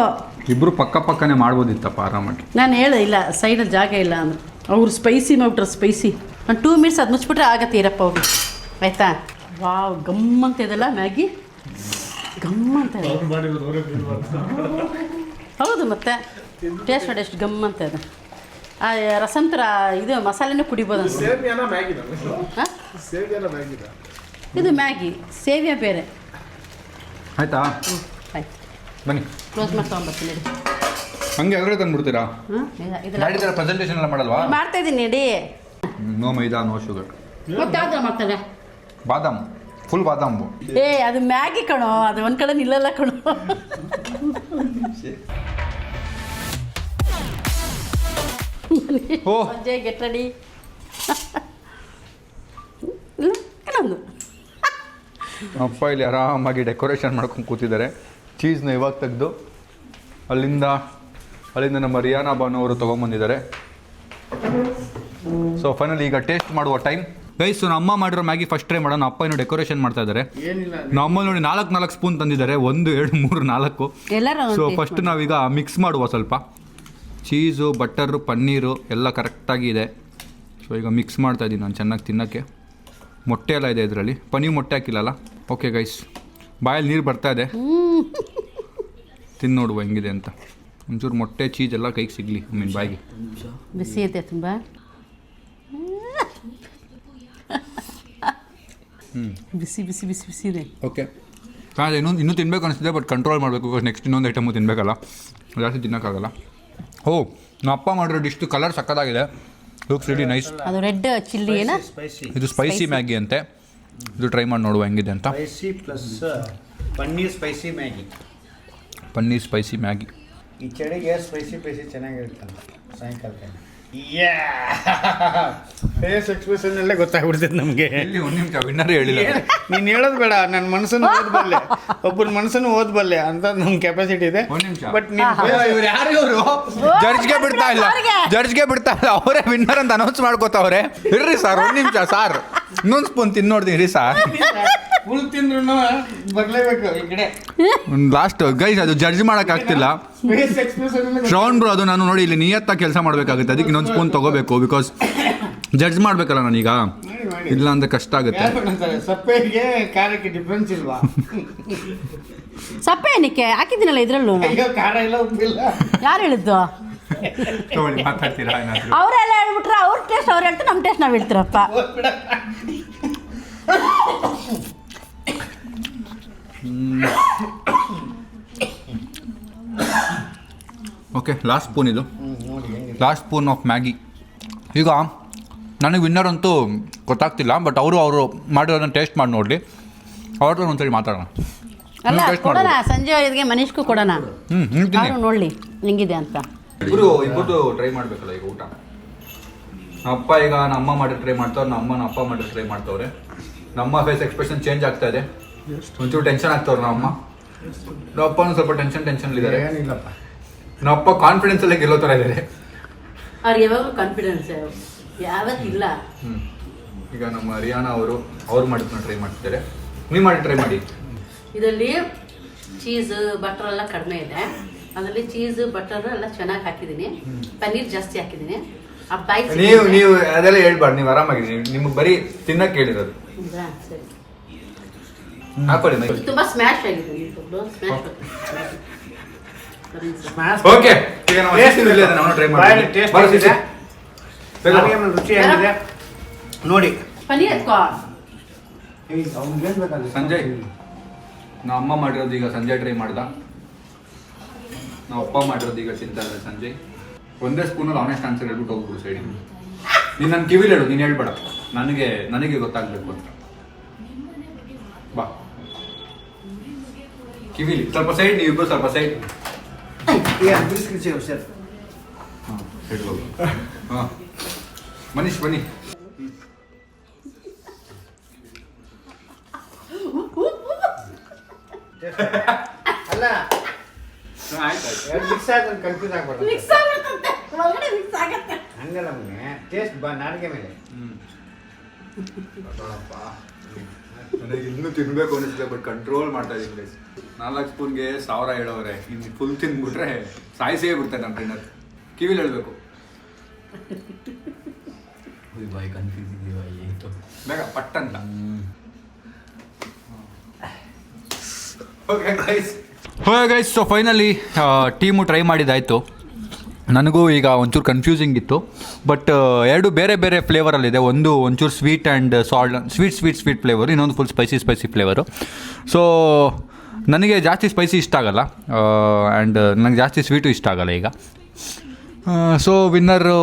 ಇಬ್ರು ಪಕ್ಕನೇ ಮಾಡ್ಬೋದಿತ್ತಪ್ಪ ಆರಾಮಾಗಿ. ನಾನು ಹೇಳು ಇಲ್ಲ, ಸೈಡಲ್ಲಿ ಜಾಗ ಇಲ್ಲ ಅಂದ್ರೆ ಅವ್ರು ಸ್ಪೈಸಿ ಮಾಡ್ಬಿಟ್ರೆ ಸ್ಪೈಸಿ. ನಾನು 2 ಮಿನಿಟ್ಸ್ ಅದು ಮುಚ್ಚಿಬಿಟ್ರೆ ಆಗತ್ತೆ ಇರಪ್ಪ ಅವ್ರು. ಆಯಿತಾ? ವಾವ್, ಗಮ್ಮಂತ ಇದೆಲ್ಲ ಮ್ಯಾಗಿ, ಗಮ್ಮಂತ ಇದೆ. ಹೌದು, ಮತ್ತೆ ಟೇಸ್ಟ್ ಮಾಡಿ ಎಷ್ಟು ಗಮ್ಮಂತ ಇದೆ. ಆ ರಸಂ ಥರ ಇದು ಮಸಾಲೆನೂ ಕುಡಿಬೋದು ಅನ್ಸುತ್ತೆ. ಸೇವಿಯಾನ ಮ್ಯಾಗಿನ? ಹಾಂ, ಸೇವಿಯಾನ ಮ್ಯಾಗಿನ? ಇದು ಮ್ಯಾಗಿ, ಸೇವಿಯ ಬೇರೆ. ಆಯ್ತಾ? ಆಯ್ತು, ಬನ್ನಿ ಕ್ಲೋಸ್ ಮಾಡಿ ತೊಗೊಂಬರ್ತೀನಿ ನಡಿ. ಹಂಗೆ ಎದುರೇ ತಂದುಬಿಡ್ತೀರಾ? ಇದೆಲ್ಲ ಗಾಡಿ ಥರ ಪ್ರೆಸೆಂಟೇಷನ್ ಎಲ್ಲ ಮಾಡಲ್ವಾ? ಮಾಡ್ತಾ ಇದ್ದೀನಿ ನಡಿ. ನೋ ಮೈದಾ, ನೋ ಶುಗರ್. ಮತ್ತೆ ಯಾವ್ದು ಮಾಡ್ತಾರೆ? ಬಾದಾಮ್, ಫುಲ್ ಬಾದಾಮ್. ಅದು ಮ್ಯಾಗಿ ಕಣೋ, ಅದು ಒಂದು ಕಡೆ ನಿಲ್ಲಲ್ಲ ಕಣೋ. ಸಂಜೆ ಗೆಟ್ ರೆಡಿ. ಇಲ್ಲ ಇನ್ನೊಂದು. ಅಪ್ಪ ಇಲ್ಲಿ ಆರಾಮಾಗಿ ಡೆಕೋರೇಷನ್ ಮಾಡ್ಕೊಂಡು ಕೂತಿದ್ದಾರೆ. ಚೀಸ್ನ ಇವಾಗ ತೆಗೆದು ಅಲ್ಲಿಂದ ಅಲ್ಲಿಂದ ನಮ್ಮ ರಿಯಾನಾ ಬಾನು ಅವರು ತೊಗೊಂಬಂದಿದ್ದಾರೆ. ಸೊ ಫೈನಲ್ ಈಗ ಟೇಸ್ಟ್ ಮಾಡುವ ಟೈಮ್ ಗೈಸ್. ನಮ್ಮ ಅಮ್ಮ ಮಾಡಿರೋ ಮ್ಯಾಗಿ ಫಸ್ಟ್ ಟ್ರೈ ಮಾಡೋಣ. ಅಪ್ಪ ಇನ್ನೂ ಡೆಕೋರೇಷನ್ ಮಾಡ್ತಾ ಇದ್ದಾರೆ. ನಮ್ಮ ಅಮ್ಮ ನೋಡಿ 4 ಸ್ಪೂನ್ ತಂದಿದ್ದಾರೆ, 1 2 3 4. ಎಲ್ಲರೂ ಸೊ ಫಸ್ಟ್ ನಾವೀಗ ಮಿಕ್ಸ್ ಮಾಡುವ. ಸ್ವಲ್ಪ ಚೀಸು, ಬಟರು, ಪನ್ನೀರು ಎಲ್ಲ ಕರೆಕ್ಟಾಗಿ ಇದೆ. ಸೊ ಈಗ ಮಿಕ್ಸ್ ಮಾಡ್ತಾ ಇದ್ದೀನಿ ನಾನು ಚೆನ್ನಾಗಿ ತಿನ್ನೋಕ್ಕೆ. ಮೊಟ್ಟೆ ಎಲ್ಲ ಇದೆ ಇದರಲ್ಲಿ, ಪನ್ನೀರ್ ಮೊಟ್ಟೆ ಹಾಕಿಲ್ಲಲ್ಲ. ಓಕೆ ಗೈಸ್, ಬಾಯಲ್ಲಿ ನೀರು ಬರ್ತಾ ಇದೆ, ತಿಂದು ನೋಡುವ ಹೆಂಗಿದೆ ಅಂತ. ಒಂಚೂರು ಮೊಟ್ಟೆ ಚೀಸ್ ಎಲ್ಲ ಕೈಗೆ ಸಿಗಲಿ ಬಾಯಿಗೆ. ಬಿಸಿ ಐತೆ ತುಂಬ. ಬಿಸಿ ಬಿಸಿ ಬಿಸಿ ಬಿಸಿ ಇದೆ. ಓಕೆ, ಇನ್ನೂ ತಿನ್ಬೇಕು ಅನಿಸ್ತಿದೆ, ಬಟ್ ಕಂಟ್ರೋಲ್ ಮಾಡಬೇಕು. ನೆಕ್ಸ್ಟ್ ಇನ್ನೊಂದು ಐಟಮು ತಿನ್ನಬೇಕಲ್ಲ, ಜಾಸ್ತಿ ತಿನ್ನೋಕ್ಕಾಗಲ್ಲ. ಓ, ನಮ್ಮ ಅಪ್ಪ ಮಾಡಿರೋ ಡಿಶ್ ಕಲರ್ ಸಕ್ಕತ್ತಾಗಿದೆ. Looks ready nice. ಅದು ರೆಡ್ ಚಿಲ್ಲಿ ಏನ, ಇದು ಸ್ಪೈಸಿ ಮ್ಯಾಗಿ ಅಂತೆ. ಇದು ಟ್ರೈ ಮಾಡಿ ನೋಡುವ ಹೆಂಗಿದೆ ಅಂತ. Spicy plus paneer spicy Maggi. Paneer spicy Maggi ಈ ಚಳಿಗೆ ಸ್ಪೈಸಿ ಚೆನ್ನಾಗಿರುತ್ತಲ್ಲ ಸಾಯಂಕಾಲ ಟೈಮ್. ಫೇಸ್ ಎಕ್ಸ್ಪ್ರೆಷನ್ ಅಲ್ಲೇ ಗೊತ್ತಾಗ್ಬಿಡ್ತೈತೆ ನಮಗೆ. ಇಲ್ಲಿ ಒಂದು ನಿಮಿಷ ವಿನ್ನರ್ ಹೇಳಿಲ್ಲ. ನೀನು ಹೇಳೋದು ಬೇಡ, ನನ್ನ ಮನಸ್ಸನ್ನು ಓದಬಲ್ಲೆ, ಒಬ್ಬನ ಮನಸ್ಸನ್ನು ಓದಬಲ್ಲೆ ಅಂತ ನಮ್ಮ ಕೆಪಾಸಿಟಿ ಇದೆ. ಒಂದು ನಿಮಿಷ, ಬಟ್ ಯಾರು ಇವರು ಜಡ್ಜ್ಗೆ ಬಿಡ್ತಾ ಇಲ್ಲ, ಅವರೇ ವಿನ್ನರ್ ಅಂತ ಅನೌನ್ಸ್ ಮಾಡ್ಕೋತಾವ್ರೆ. ಇರ್ರಿ ಸರ್, ಒಂದು ನಿಮಿಷ ಸರ್, ಇನ್ನೊಂದು ಸ್ಪೂನ್ ತಿಂದು ನೋಡ್ತೀನಿ ಸರ್. ಫುಲ್ ತಿಂದ್ರು ಬರ್ಲೇಬೇಕು ಈ ಕಡೆ. ಲಾಸ್ಟ್ ಗೈಸ್, ಅದು ಜಡ್ಜ್ ಮಾಡೋಕ್ಕಾಗ್ತಿಲ್ಲ. ಫೇಸ್ ಎಕ್ಸ್ಪ್ರೆಷನ್ ಶ್ರವಣ್ ಬ್ರೋ, ಅದು ನಾನು ನೋಡಿ ಇಲ್ಲಿ ನಿಯತ್ತಾಗಿ ಕೆಲಸ ಮಾಡಬೇಕಾಗುತ್ತೆ. ಅದಕ್ಕೆ ಇನ್ನೊಂದು ಸ್ಪೂನ್ ತೊಗೋಬೇಕು, ಬಿಕಾಸ್ ಜಡ್ಜ್ ಮಾಡಬೇಕಲ್ಲ ನಾನೀಗ. ಇಲ್ಲ ಅಂದ್ರೆ ಕಷ್ಟ ಆಗುತ್ತೆ. ಸಪ್ಪೆಗೆ ಖಾರಕ್ಕೆ ಡಿಫ್ರೆನ್ಸ್ ಇಲ್ವಾ? ಸಪ್ಪೆ ಏನಕ್ಕೆ ಹಾಕಿದ್ದೀನಲ್ಲ ಇದ್ರಲ್ಲೂ. ಅಯ್ಯೋ, ಖಾರ ಇಲ್ಲ, ಉಪ್ಪಿಲ್ಲ. ಯಾರು ಹೇಳಿದ್ದು? ಮಾತಾಡ್ತೀರಾ ಏನಾದ್ರು? ಅವರೆಲ್ಲ ಹೇಳ್ಬಿಟ್ರೆ ಅವ್ರ ಟೇಸ್ಟ್ ಅವ್ರು ಹೇಳ್ತಾರೆ, ನಮ್ಮ ಟೇಸ್ಟ್ ನಾವು ಹೇಳ್ತೀರಪ್ಪ. ಓಕೆ, ಲಾಸ್ಟ್ ಸ್ಪೂನ್ ಇದು, ಲಾಸ್ಟ್ ಸ್ಪೂನ್ ಆಫ್ ಮ್ಯಾಗಿ. ಈಗ ನನಗೆ ವಿನ್ನರ್ ಅಂತೂ ಗೊತ್ತಾಗ್ತಿಲ್ಲ, ಬಟ್ ಅವರು ಮಾಡಿರೋದನ್ನು ಟೇಸ್ಟ್ ಮಾಡಿ ನೋಡಲಿ. ಅವ್ರ ಒಂದ್ಸರಿ ಮಾತಾಡೋಣ. ಅಲ್ಲ, ಕೊಡೋಣ ಸಂಜೆ ಇದಕ್ಕೆ ಮನೀಷ್ಗೂ ಕೊಡೋಣ, ಅವ್ರು ನೋಡಲಿ ಹೆಂಗಿದೆ ಅಂತ. ಇಬ್ಬರು ಟ್ರೈ ಮಾಡಬೇಕಲ್ಲ ಈಗ ಊಟ. ಅಪ್ಪ ಈಗ ನಮ್ಮ ಮಾಡಿ ಟ್ರೈ ಮಾಡ್ತಾವ್ರೆ, ನಮ್ಮ ಅಪ್ಪ ಮಾಡಿ ಟ್ರೈ ಮಾಡ್ತಾವ್ರೆ. ನಮ್ಮ ಫೇಸ್ ಎಕ್ಸ್ಪ್ರೆಷನ್ ಚೇಂಜ್ ಆಗ್ತಾ ಇದೆ, ಒಂಚೂರು ಟೆನ್ಷನ್ ಆಗ್ತಾವ್ರೆ ನಮ್ಮ ಅಪ್ಪನೂ ಸ್ವಲ್ಪ ಟೆನ್ಷನ್ ಇದ್ದಾರೆ. ಏನಿಲ್ಲಪ್ಪ, ನಮ್ಮಪ್ಪ ಕಾನ್ಫಿಡೆನ್ಸ್ ಅಲ್ಲೇ ಗೆಲ್ಲೋ ಥರ ಇದ್ದಾರೆ. ಅವ್ರಿಗೆ ಯಾವಾಗಲೂ ಕಾನ್ಫಿಡೆನ್ಸ್ ಯಾವತ್ತಿಲ್ಲ. ಈಗ ನಮ್ಮ ರಿಯಾನಾ ಅವ್ರು ಮಾಡಿದ್ನ ಟ್ರೈ ಮಾಡ್ತಿದ್ದಾರೆ. ನೀವು ಮಾಡಿ ಟ್ರೈ ಮಾಡಿ. ಇದರಲ್ಲಿ ಚೀಸ್ ಬಟರ್ ಎಲ್ಲ ಕಡಿಮೆ ಇದೆ, ಅದರಲ್ಲಿ ಚೀಸ್ ಬಟರ್ ಎಲ್ಲ ಚೆನ್ನಾಗಿ ಹಾಕಿದ್ದೀನಿ, ಪನ್ನೀರ್ ಜಾಸ್ತಿ ಹಾಕಿದ್ದೀನಿ. ಆ ಬಾಯಿ ನೀವು ಅದೆಲ್ಲ ಹೇಳ್ಬಾರ್ದು, ನೀವು ಆರಾಮಾಗಿ ನಿಮ್ಗೆ ಬರೀ ತಿನ್ನಕ್ಕೆ ಹೇಳಿರೋದು. ಸರಿ, ಹಾಕೊಳ್ಳಿ. ತುಂಬಾ ಸ್ಮ್ಯಾಶ್ ಆಗಿದೆ, ಓಕೆ, ಈಗ ನಾವು ಟ್ರೈ ಮಾಡಿ ರುಚಿಯಾಗಿದೆ ನೋಡಿ. ಪನ್ನೀರ್ ಎತ್ಕೋ. ಸಂಜಯ್, ನಮ್ಮ ಅಮ್ಮ ಮಾಡಿರೋದು ಈಗ ಸಂಜಯ್ ಟ್ರೈ ಮಾಡ್ದ, ನಾವು ಅಪ್ಪ ಮಾಡಿರೋದು ಈಗ ತಿಂತಾ ಇದ್ದಾರೆ ಸಂಜಯ್. ಒಂದೇ ಸ್ಪೂನಲ್ಲಿ ಆನೆಸ್ಟ್ ಆನ್ಸರ್ ಹೇಳ್ಬಿಟ್ಟು ಹೋಗ್ಬಿಡು ಸೈಡಿಗೆ. ನೀನು ನನ್ನ ಕಿವಿಲಿ ಹೇಳು, ನೀನು ಹೇಳ್ಬೇಡ, ನನಗೆ ಗೊತ್ತಾಗಬೇಕು ಅಂತ. ಬಾ ಕಿವಿಲಿ ಸ್ವಲ್ಪ ಸೈಡ್, ನೀವಿಬ್ಬರು ಸ್ವಲ್ಪ ಸೈಡ್. ಹಾಂ, ಮನೀಶ್ ಬನ್ನಿ. ಅಲ್ಲ, ಆಯ್ತು, ಮಿಕ್ಸ್ ಆದ್ರೆ ಕನ್ಫ್ಯೂಸ್ ಆಗ್ಬಾರ್ದು. ಹಂಗಲ್ಲ ಮನೆ ಟೇಸ್ಟ್ ನಾಡಿಗೆ ಮೇಲೆ. ನನಗೆ ಇನ್ನೂ ತಿನ್ಬೇಕು ಅನಿಸ್ತಿದೆ, ಬಟ್ ಕಂಟ್ರೋಲ್ ಮಾಡ್ತಾ ಇದ್ದೀನಿ. 4 ಸ್ಪೂನ್ಗೆ 1000 ಹೇಳೋರೆ. ಇನ್ನು ಫುಲ್ ತಿಂದ್ಬಿಟ್ರೆ ಸಾಯಿಸೇ ಬಿಡ್ತಾರೆ ನಮ್ಮ ಟ್ರೈನರ್. ಕಿವಿಲಿ ಹೇಳ್ಬೇಕು. ಬಾಯ್ ಕನ್ಫ್ಯೂಸ್ ಇದೆಯೋ ಬೇಗ ಪಟ್ ಅಂತ. Okay guys, so finally team try ಮಾಡಿದ್ದಾಯಿತು. ನನಗೂ ಈಗ ಒಂಚೂರು ಕನ್ಫ್ಯೂಸಿಂಗ್ ಇತ್ತು, ಬಟ್ ಎರಡು ಬೇರೆ ಬೇರೆ ಫ್ಲೇವರಲ್ಲಿದೆ. ಒಂಚೂರು ಸ್ವೀಟ್ ಆ್ಯಂಡ್ ಸ್ವೀಟ್ ಫ್ಲೇವರು, ಇನ್ನೊಂದು ಫುಲ್ ಸ್ಪೈಸಿ ಫ್ಲೇವರು. ಸೊ ನನಗೆ ಜಾಸ್ತಿ ಸ್ಪೈಸಿ ಇಷ್ಟ ಆಗಲ್ಲ, ಆ್ಯಂಡ್ ನನಗೆ ಜಾಸ್ತಿ ಸ್ವೀಟು ಇಷ್ಟ ಆಗಲ್ಲ ಈಗ. ಸೊ ವಿನ್ನರು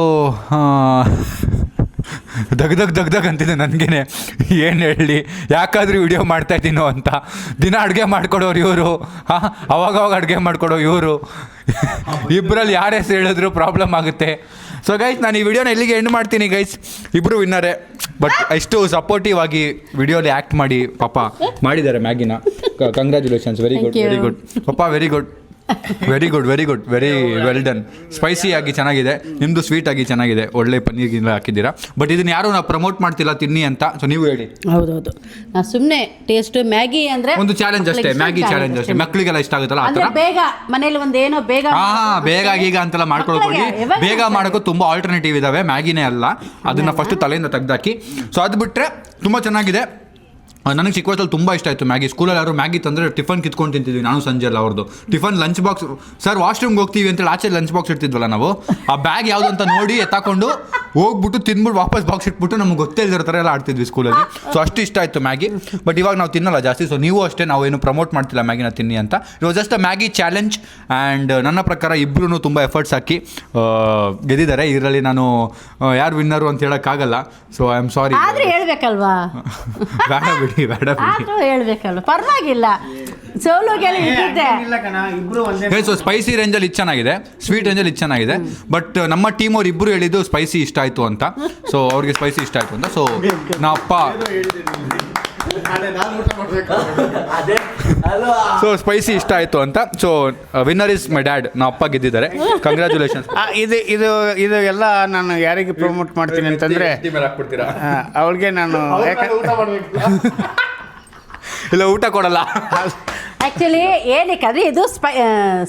ದಗ್ ಅಂತಿದೆ ನನಗೇನೆ. ಏನು ಹೇಳಲಿ, ಯಾಕಾದರೂ ವಿಡಿಯೋ ಮಾಡ್ತಾಯಿದ್ದೀನೋ ಅಂತ. ದಿನ ಅಡುಗೆ ಮಾಡ್ಕೊಡೋರು ಇವರು, ಅವಾಗವಾಗ ಅಡುಗೆ ಮಾಡ್ಕೊಡೋ ಇವರು. ಇಬ್ಬರಲ್ಲಿ ಯಾರ ಹೆಸರು ಹೇಳಿದ್ರು ಪ್ರಾಬ್ಲಮ್ ಆಗುತ್ತೆ. ಸೊ ಗೈಸ್, ನಾನು ಈ ವಿಡಿಯೋನ ಇಲ್ಲಿಗೆ ಎಂಡ್ ಮಾಡ್ತೀನಿ ಗೈಸ್. ಇಬ್ಬರು ವಿನ್ನರೇ, ಬಟ್ ಇಷ್ಟು ಸಪೋರ್ಟಿವ್ ಆಗಿ ವಿಡಿಯೋಲಿ ಆ್ಯಕ್ಟ್ ಮಾಡಿ ಪಾಪ ಮಾಡಿದ್ದಾರೆ ಮ್ಯಾಗಿನ. ಕಂಗ್ರ್ಯಾಚುಲೇಷನ್ಸ್, ವೆರಿ ಗುಡ್ ಪಾಪ, very good. Very good very well done. Spicy ಆಗಿ ಚೆನ್ನಾಗಿದೆ, ನಿಮ್ಮದು ಸ್ವೀಟ್ ಆಗಿ ಚೆನ್ನಾಗಿದೆ, ಒಳ್ಳೆ ಪನ್ನೀರ್ಗಿಲ್ಲ ಹಾಕಿದ್ದೀರಾ. ಬಟ್ ಇದನ್ನ ಯಾರು ನಾವು ಪ್ರಮೋಟ್ ಮಾಡ್ತಿಲ್ಲ ತಿನ್ನಿ ಅಂತ, ಸೊ ನೀವು ಹೇಳಿ. ಹೌದೌದು, ನಾ ಸುಮ್ಮನೆ ಟೇಸ್ಟ್ ಮ್ಯಾಗಿ ಅಂದರೆ ಒಂದು ಚಾಲೆಂಜ್ ಅಷ್ಟೇ, ಮ್ಯಾಗಿ ಚಾಲೆಂಜ್ ಅಷ್ಟೇ, ಮಕ್ಕಳಿಗೆಲ್ಲ ಇಷ್ಟ ಆಗುತ್ತಲ್ಲ ಆ ಅಂದರೆ ಥರ. ಬೇಗ ಮನೇಲಿ ಒಂದೇನೋ ಬೇಗ ಬೇಗ ಈಗ ಅಂತೆಲ್ಲ ಮಾಡ್ಕೊಳಕ್ ಹೋಗಿ, ಬೇಗ ಮಾಡೋಕ್ಕೂ ತುಂಬ ಆಲ್ಟರ್ನೇಟಿವ್ ಇದಾವೆ, ಮ್ಯಾಗಿನೇ ಅಲ್ಲ. ಅದನ್ನ ಫಸ್ಟ್ ತಲೆಯಿಂದ ತೆಗ್ದಾಕಿ. ಸೊ ಅದು ಬಿಟ್ಟರೆ ತುಂಬ ಚೆನ್ನಾಗಿದೆ. ನನಗೆ ಚಿಕ್ಕ ವಯಸ್ಸಲ್ಲಿ ತುಂಬ ಇಷ್ಟ ಆಯಿತು ಮ್ಯಾಗಿ. ಸ್ಕೂಲಲ್ಲಿ ಯಾರು ಮ್ಯಾಗಿ ತಂದರೆ ಟಿಫನ್ ಕಿತ್ಕೊಂಡು ತಿಂತಿದ್ವಿ ನಾನು, ಸಂಜೆ ಎಲ್ಲ ಅವ್ರದ್ದು ಟಿಫನ್ ಲಂಚ್ ಬಾಕ್ಸ್. ಸರ್ ವಾಶ್ರೂಮ್ಗೆ ಹೋಗ್ತೀವಿ ಅಂತೇಳಿ ಆಚೆ ಲಂಚ್ ಬಾಕ್ಸ್ ಇಡ್ತಿದ್ವಲ್ಲ ನಾವು, ಆ ಬ್ಯಾಗ್ ಯಾವುದು ಅಂತ ನೋಡಿ ಎತ್ತಾಕೊಂಡು ಹೋಗ್ಬಿಟ್ಟು ತಿಂದ್ಬಿಟ್ಟು ವಾಪಸ್ ಬಾಕ್ಸ್ ಇಟ್ಬಿಟ್ಟು ನಮ್ಗೆ ಗೊತ್ತೇ ಇಲ್ದಿರೋ ಥರ ಎಲ್ಲ ಆಡ್ತಿದ್ವಿ ಸ್ಕೂಲಲ್ಲಿ. ಸೊ ಅಷ್ಟು ಇಷ್ಟ ಆಯಿತು ಮ್ಯಾಗಿ. ಬಟ್ ಇವಾಗ ನಾವು ತಿನ್ನಲ್ಲ ಜಾಸ್ತಿ. ಸೊ ನೀವು ಅಷ್ಟೇ, ನಾವು ಏನು ಪ್ರಮೋಟ್ ಮಾಡ್ತಿಲ್ಲ ಮ್ಯಾಗಿನ ತಿನ್ನಿ ಅಂತ. It was just a Maggi challenge. And ನನ್ನ ಪ್ರಕಾರ ಇಬ್ಬರೂ ತುಂಬ ಎಫರ್ಟ್ಸ್ ಹಾಕಿ ಗೆದ್ದಿದ್ದಾರೆ. ಇದರಲ್ಲಿ ನಾನು ಯಾರು ವಿನ್ನರು ಅಂತ ಹೇಳೋಕ್ಕಾಗಲ್ಲ. So I am sorry. ಆದ್ರೆ ಹೇಳ್ಬೇಕಲ್ವಾ, ಬೇಡ ಬಿಡಿ. ಆದ್ರೂ ಹೇಳ್ಬೇಕಲ್ವಾ, ಪರವಾಗಿಲ್ಲ. ಸೋಲುಗೆಲ್ಲ ಇದ್ದಿದ್ದೆ. ಇಲ್ಲ ಕಣ, ಇಬ್ರು ಒಂದೇ. ಸೊ ಸ್ಪೈಸಿ ರೇಂಜಲ್ಲಿ ಇದು ಚೆನ್ನಾಗಿದೆ, ಸ್ವೀಟ್ ರೇಂಜಲ್ಲಿ ಇದು ಚೆನ್ನಾಗಿದೆ. ಬಟ್ ನಮ್ಮ ಟೀಮ್ ಅವ್ರು ಇಬ್ಬರು ಹೇಳಿದ್ದು ಸ್ಪೈಸಿ ಇಷ್ಟ ಆಯಿತು ಅಂತ. ಸೊ ಅವ್ರಿಗೆ ಸ್ಪೈಸಿ ಇಷ್ಟ ಆಯಿತು ಅಂತ. ಸೊ ನಮ್ಮಪ್ಪ ನಾನು ಊಟ ಮಾಡ್ಬೇಕು. ಸೊ ಸ್ಪೈಸಿ ಇಷ್ಟ ಆಯಿತು ಅಂತ. So winner is my dad. ನಮ್ಮ ಅಪ್ಪ ಗೆದ್ದಿದ್ದಾರೆ. ಕಂಗ್ರ್ಯಾಚುಲೇಷನ್ಸ್. ಇದು ಎಲ್ಲ ನಾನು ಯಾರಿಗೆ ಪ್ರಮೋಟ್ ಮಾಡ್ತೀನಿ ಅಂತಂದರೆ ಅವಳಿಗೆ ನಾನು ಊಟ ಮಾಡ್ಬೇಕು. ಇಲ್ಲ ಊಟ ಕೊಡಲ್ಲ. ಆಕ್ಚುಲಿ ಏನಕ್ಕೆ ಅಂದ್ರೆ ಇದು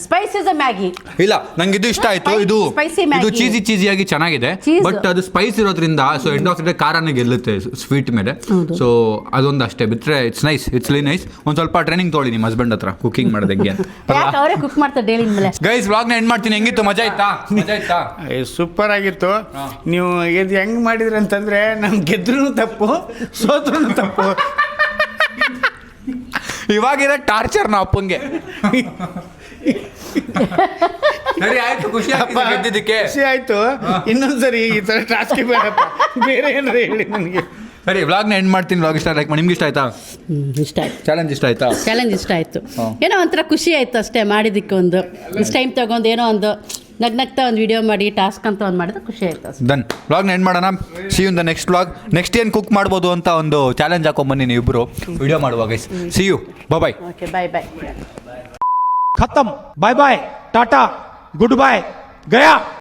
ಸ್ಪೈಸ್ ಇಸ್ ಮ್ಯಾಗಿ. ಇಲ್ಲ ನಂಗೆ ಇದು ಇಷ್ಟ ಆಯ್ತು. ಇದು Spicy Maggi. ಇದು ಚೀಸಿಯಾಗಿ ಚೆನ್ನಾಗಿದೆ. Cheese. ಬಟ್ ಅದು ಸ್ಪೈಸ್ ಇರೋದ್ರಿಂದ so end of the day ಖಾರನೇ ಗೆಲ್ಲುತ್ತೆ ಸ್ವೀಟ್ ಮೇಲೆ. ಸೊ ಅದೊಂದು ಅಷ್ಟೇ ಬಿಟ್ಟರೆ ಇಟ್ಸ್ ನೈಸ್, ಇಟ್ಸ್ ಲಿ ನೈಸ್. ಒಂದು ಸ್ವಲ್ಪ ಟ್ರೈನಿಂಗ್ ತೊಗೊಳ್ಳಿ ನಿಮ್ಮ ಹಸ್ಬೆಂಡ್ ಹತ್ರ ಕುಕಿಂಗ್ ಮಾಡೋದಕ್ಕೆ ಅಂತ. ಯಾಕೆ ಅವರೇ ಕುಕ್ ಮಾಡ್ತಾರೆ ಡೈಲಿ ಮೇಲೆ. ಗೈಸ್ ವ್ಲಾಗ್ನ ಎಂಡ್ ಮಾಡ್ತೀನಿ. ಹೆಂಗಿತ್ತು? ಮಜಾ ಆಯ್ತಾ? ಸೂಪರ್ ಆಗಿತ್ತು. ನೀವು ಇದು ಹೆಂಗೆ ಮಾಡಿದ್ರಿ ಅಂತಂದರೆ ನಮ್ಗೆ ಗೆದ್ರೂ ತಪ್ಪು, ಸೋತ್ರೂ ತಪ್ಪು. ಇವಾಗಿರೋ ಟಾರ್ಚರ್ ನಾ ಅಪ್ಪಂಗೆ. ಸರಿ ಆಯ್ತು, ಖುಷಿ ಗೆದ್ದಿದ್ದಕ್ಕೆ. ಖುಷಿ ಆಯ್ತು. ಇನ್ನೊಂದ್ಸರಿ ಈ ಥರ ಟಾಸ್ಕ್ ಬೇಡಪ್ಪ, ಬೇರೆ ಏನಾರ ಹೇಳಿ ನನಗೆ. ಸರಿ ವ್ಲಾಗ್ನ ಎಂಡ್ ಮಾಡ್ತೀನಿ. ವ್ಲಾಗ್ ಇಷ್ಟ ಲೈಕ್ ಮಾಡಿ. ನಿಮ್ಗೆ ಇಷ್ಟ ಆಯ್ತಾ? ಇಷ್ಟ ಆಯ್ತು. ಚಾಲೆಂಜ್ ಇಷ್ಟ ಆಯ್ತಾ? ಚಾಲೆಂಜ್ ಇಷ್ಟ ಆಯ್ತು. ಏನೋ ಒಂಥರ ಖುಷಿ ಆಯ್ತು ಅಷ್ಟೇ ಮಾಡಿದ್ದಕ್ಕೆ. ಒಂದು ಇಷ್ಟು ಟೈಮ್ ತಗೊಂಡು ಏನೋ ಒಂದು ನಗ್ನಗ್ತಾ ಒಂದು ವಿಡಿಯೋ ಮಾಡಿ ಟಾಸ್ಕ್ ಅಂತ ಒಂದು ಮಾಡಿದ್ರೆ ಖುಷಿ ಆಯ್ತು ಅಷ್ಟೇ. ಡನ್. ವ್ಲಾಗ್ನ ಎಂಡ್ ಮಾಡೋಣ. See you in the next vlog. Next ಏನು ಕುಕ್ ಮಾಡ್ಬೋದು ಅಂತ ಒಂದು ಚಾಲೆಂಜ್ ಹಾಕೊಂಬನ್ನಿ ನೀವು ಇಬ್ಬರು ವಿಡಿಯೋ ಮಾಡುವ guys. See you, bye. Okay, bye bye. खत्म, bye bye, tata, good bye, गया.